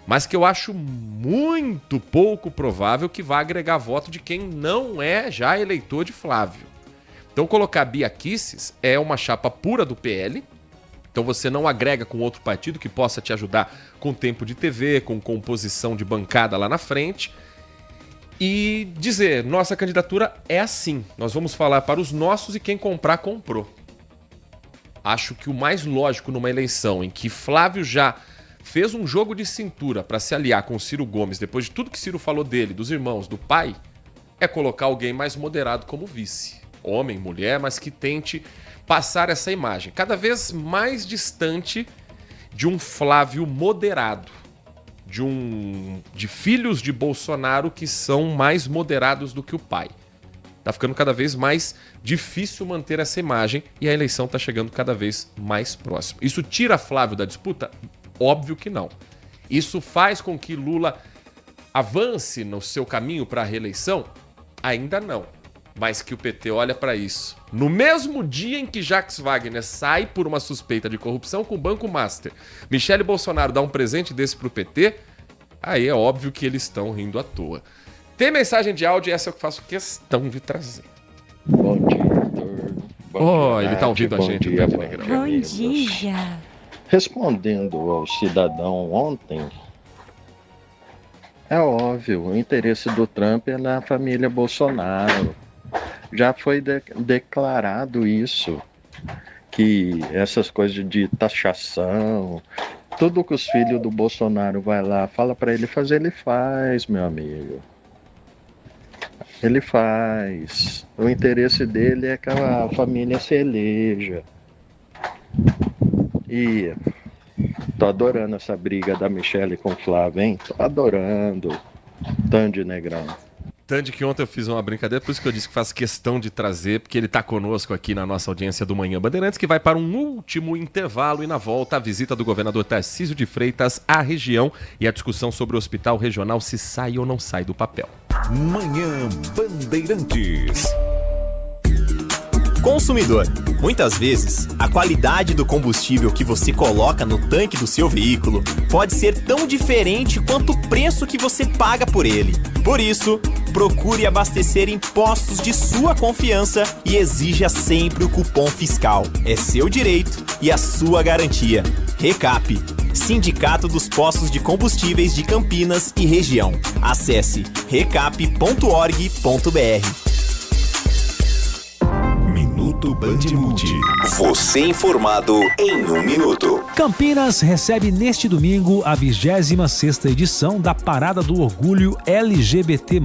mas que eu acho muito pouco provável que vá agregar voto de quem não é já eleitor de Flávio. Então colocar Bia Kicis é uma chapa pura do PL, então você não agrega com outro partido que possa te ajudar com tempo de TV, com composição de bancada lá na frente, e dizer, nossa candidatura é assim, nós vamos falar para os nossos e quem comprar, comprou. Acho que o mais lógico numa eleição em que Flávio já fez um jogo de cintura para se aliar com Ciro Gomes, depois de tudo que Ciro falou dele, dos irmãos, do pai, é colocar alguém mais moderado como vice. Homem, mulher, mas que tente passar essa imagem cada vez mais distante de um Flávio moderado, de filhos de Bolsonaro que são mais moderados do que o pai. Tá ficando cada vez mais difícil manter essa imagem e a eleição tá chegando cada vez mais próxima. Isso tira Flávio da disputa? Óbvio que não. Isso faz com que Lula avance no seu caminho para a reeleição? Ainda não. Mas que o PT olha para isso. No mesmo dia em que Jacques Wagner sai por uma suspeita de corrupção com o Banco Master, Michelle Bolsonaro dá um presente desse pro PT, aí é óbvio que eles estão rindo à toa. Tem mensagem de áudio e essa eu faço questão de trazer. Bom dia, Arthur. Ele tá ouvindo a gente. Bom dia, Bom dia. Respondendo ao cidadão ontem, é óbvio, o interesse do Trump é na família Bolsonaro. Já foi declarado isso, que essas coisas de taxação, tudo que os filhos do Bolsonaro vai lá, fala para ele fazer, ele faz, meu amigo. Ele faz. O interesse dele é que a família se eleja. E tô adorando essa briga da Michelle com o Flávio, hein? Tô adorando. Tandy Negrão. Tandy, que ontem eu fiz uma brincadeira, por isso que eu disse que faço questão de trazer, porque ele tá conosco aqui na nossa audiência do Manhã Bandeirantes, que vai para um último intervalo e na volta a visita do governador Tarcísio de Freitas à região e a discussão sobre o hospital regional se sai ou não sai do papel. Manhã Bandeirantes. Consumidor, muitas vezes, a qualidade do combustível que você coloca no tanque do seu veículo pode ser tão diferente quanto o preço que você paga por ele. Por isso, procure abastecer em postos de sua confiança e exija sempre o cupom fiscal. É seu direito e a sua garantia. Recap, Sindicato dos Postos de Combustíveis de Campinas e Região. Acesse recap.org.br. Minuto Bandmulti. Você informado em 1 minuto. Campinas recebe neste domingo a 26ª edição da Parada do Orgulho LGBT+,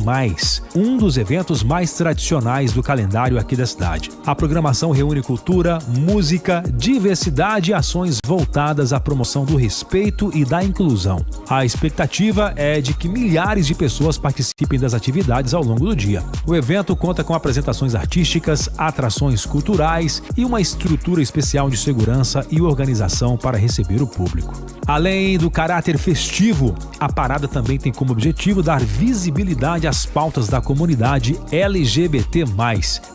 um dos eventos mais tradicionais do calendário aqui da cidade. A programação reúne cultura, música, diversidade e ações voltadas à promoção do respeito e da inclusão. A expectativa é de que milhares de pessoas participem das atividades ao longo do dia. O evento conta com apresentações artísticas, atrações culturais e uma estrutura especial de segurança e organização para receber o público. Além do caráter festivo, a parada também tem como objetivo dar visibilidade às pautas da comunidade LGBT+,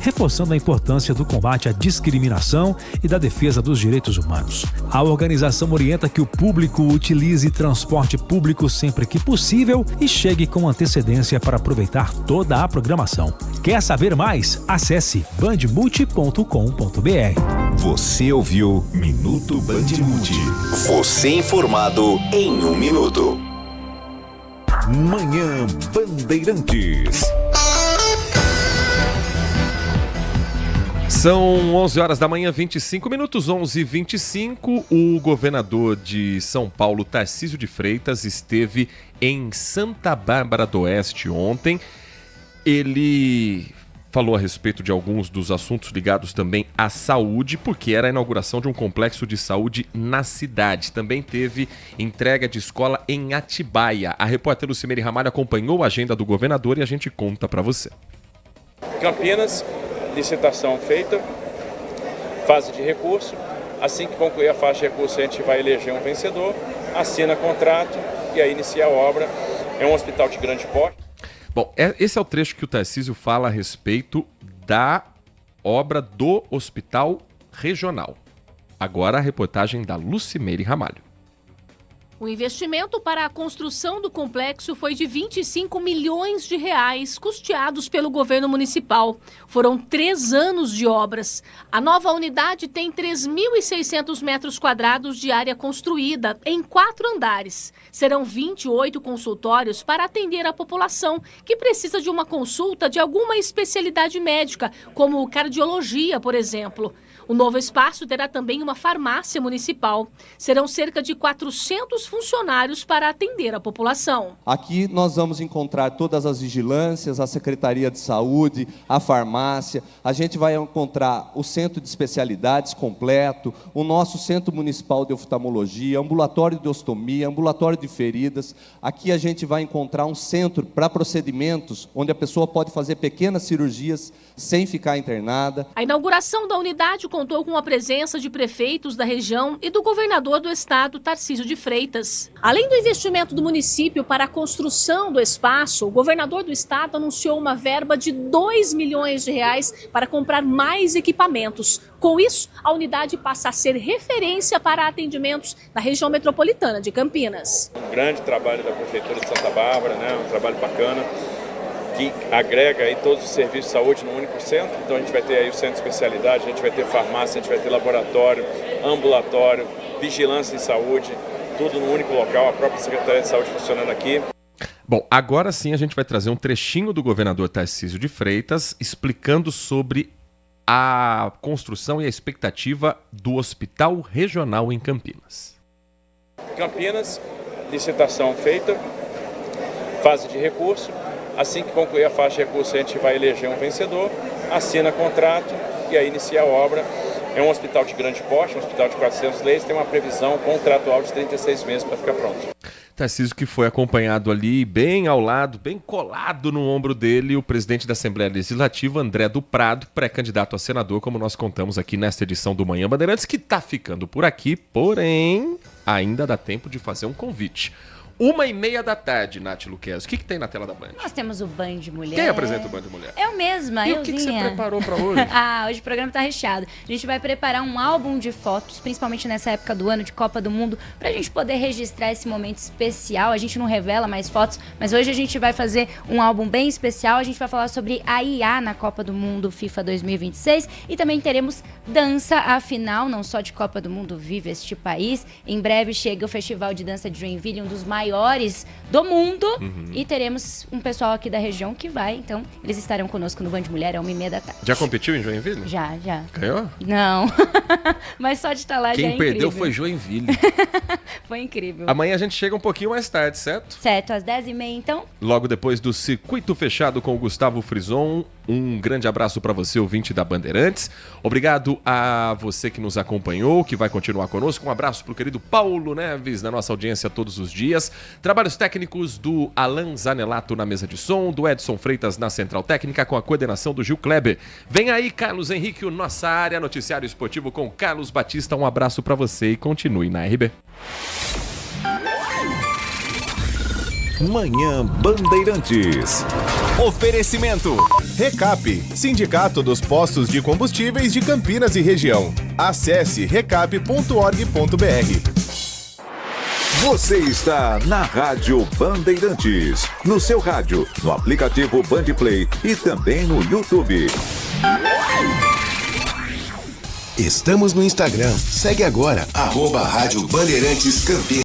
reforçando a importância do combate à discriminação e da defesa dos direitos humanos. A organização orienta que o público utilize transporte público sempre que possível e chegue com antecedência para aproveitar toda a programação. Quer saber mais? Acesse bandmulti.com.br. Você ouviu Minuto Bandmulti. Você informado em 1 minuto. Manhã Bandeirantes. São 11 horas da manhã, 25 minutos, 11h25. O governador de São Paulo, Tarcísio de Freitas, esteve em Santa Bárbara do Oeste ontem. Ele falou a respeito de alguns dos assuntos ligados também à saúde, porque era a inauguração de um complexo de saúde na cidade. Também teve entrega de escola em Atibaia. A repórter Lucimere Ramalho acompanhou a agenda do governador e a gente conta para você. Campinas, licitação feita, fase de recurso. Assim que concluir a fase de recurso, a gente vai eleger um vencedor, assina contrato e aí inicia a obra. É um hospital de grande porte. Bom, esse é o trecho que o Tarcísio fala a respeito da obra do Hospital Regional. Agora a reportagem da Lucimere Ramalho. O investimento para a construção do complexo foi de 25 milhões de reais, custeados pelo governo municipal. Foram 3 anos de obras. A nova unidade tem 3.600 metros quadrados de área construída, em 4 andares. Serão 28 consultórios para atender a população que precisa de uma consulta de alguma especialidade médica, como cardiologia, por exemplo. O novo espaço terá também uma farmácia municipal. Serão cerca de 400 funcionários para atender a população. Aqui nós vamos encontrar todas as vigilâncias, a Secretaria de Saúde, a farmácia. A gente vai encontrar o centro de especialidades completo, o nosso centro municipal de oftalmologia, ambulatório de ostomia, ambulatório de feridas. Aqui a gente vai encontrar um centro para procedimentos, onde a pessoa pode fazer pequenas cirurgias sem ficar internada. A inauguração da unidade contou com a presença de prefeitos da região e do governador do estado, Tarcísio de Freitas. Além do investimento do município para a construção do espaço, o governador do estado anunciou uma verba de 2 milhões de reais para comprar mais equipamentos. Com isso, a unidade passa a ser referência para atendimentos na região metropolitana de Campinas. Um grande trabalho da Prefeitura de Santa Bárbara, um trabalho bacana, que agrega aí todos os serviços de saúde num único centro. Então a gente vai ter aí o centro de especialidade, a gente vai ter farmácia, a gente vai ter laboratório, ambulatório, vigilância em saúde, tudo num único local, a própria Secretaria de Saúde funcionando aqui. Bom, agora sim a gente vai trazer um trechinho do governador Tarcísio de Freitas explicando sobre a construção e a expectativa do Hospital Regional em Campinas. Campinas, licitação feita, fase de recurso. Assim que concluir a fase de recurso, a gente vai eleger um vencedor, assina contrato e aí inicia a obra. É um hospital de grande porte, um hospital de 400 leitos, tem uma previsão contratual de 36 meses para ficar pronto. Tarcísio que foi acompanhado ali, bem ao lado, bem colado no ombro dele, o presidente da Assembleia Legislativa, André do Prado, pré-candidato a senador, como nós contamos aqui nesta edição do Manhã Bandeirantes, que está ficando por aqui, porém ainda dá tempo de fazer um convite. 1h30 da tarde, Nath Luquez. O que tem na tela da Band? Nós temos o Band Mulher. Quem apresenta o Band Mulher? Eu mesma, E o que você preparou para hoje? Hoje o programa tá recheado. A gente vai preparar um álbum de fotos, principalmente nessa época do ano de Copa do Mundo, pra gente poder registrar esse momento especial. A gente não revela mais fotos, mas hoje a gente vai fazer um álbum bem especial. A gente vai falar sobre a IA na Copa do Mundo FIFA 2026 e também teremos dança, afinal, não só de Copa do Mundo vive este país. Em breve chega o Festival de Dança de Joinville, um dos maiores do mundo, e teremos um pessoal aqui da região que vai, então eles estarão conosco no Band Mulher às 1h30 da tarde. Já competiu em Joinville? Já. Ganhou? Não, mas só de estar lá já é incrível. Quem perdeu foi Joinville. Foi incrível. Amanhã a gente chega um pouquinho mais tarde, certo? Certo, às 10h30 então. Logo depois do Circuito Fechado com o Gustavo Frison. Um grande abraço para você, ouvinte da Bandeirantes. Obrigado a você que nos acompanhou, que vai continuar conosco. Um abraço pro querido Paulo Neves, na nossa audiência todos os dias. Trabalhos técnicos do Alan Zanelato na mesa de som, do Edson Freitas na central técnica, com a coordenação do Gil Kleber. Vem aí, Carlos Henrique, o Nossa Área, noticiário esportivo com Carlos Batista. Um abraço para você e continue na RB. Manhã Bandeirantes. Oferecimento. Recap, Sindicato dos Postos de Combustíveis de Campinas e Região. Acesse recap.org.br. Você está na Rádio Bandeirantes. No seu rádio, no aplicativo Bandplay e também no YouTube. Estamos no Instagram. Segue agora, @Rádio Bandeirantes Campinas.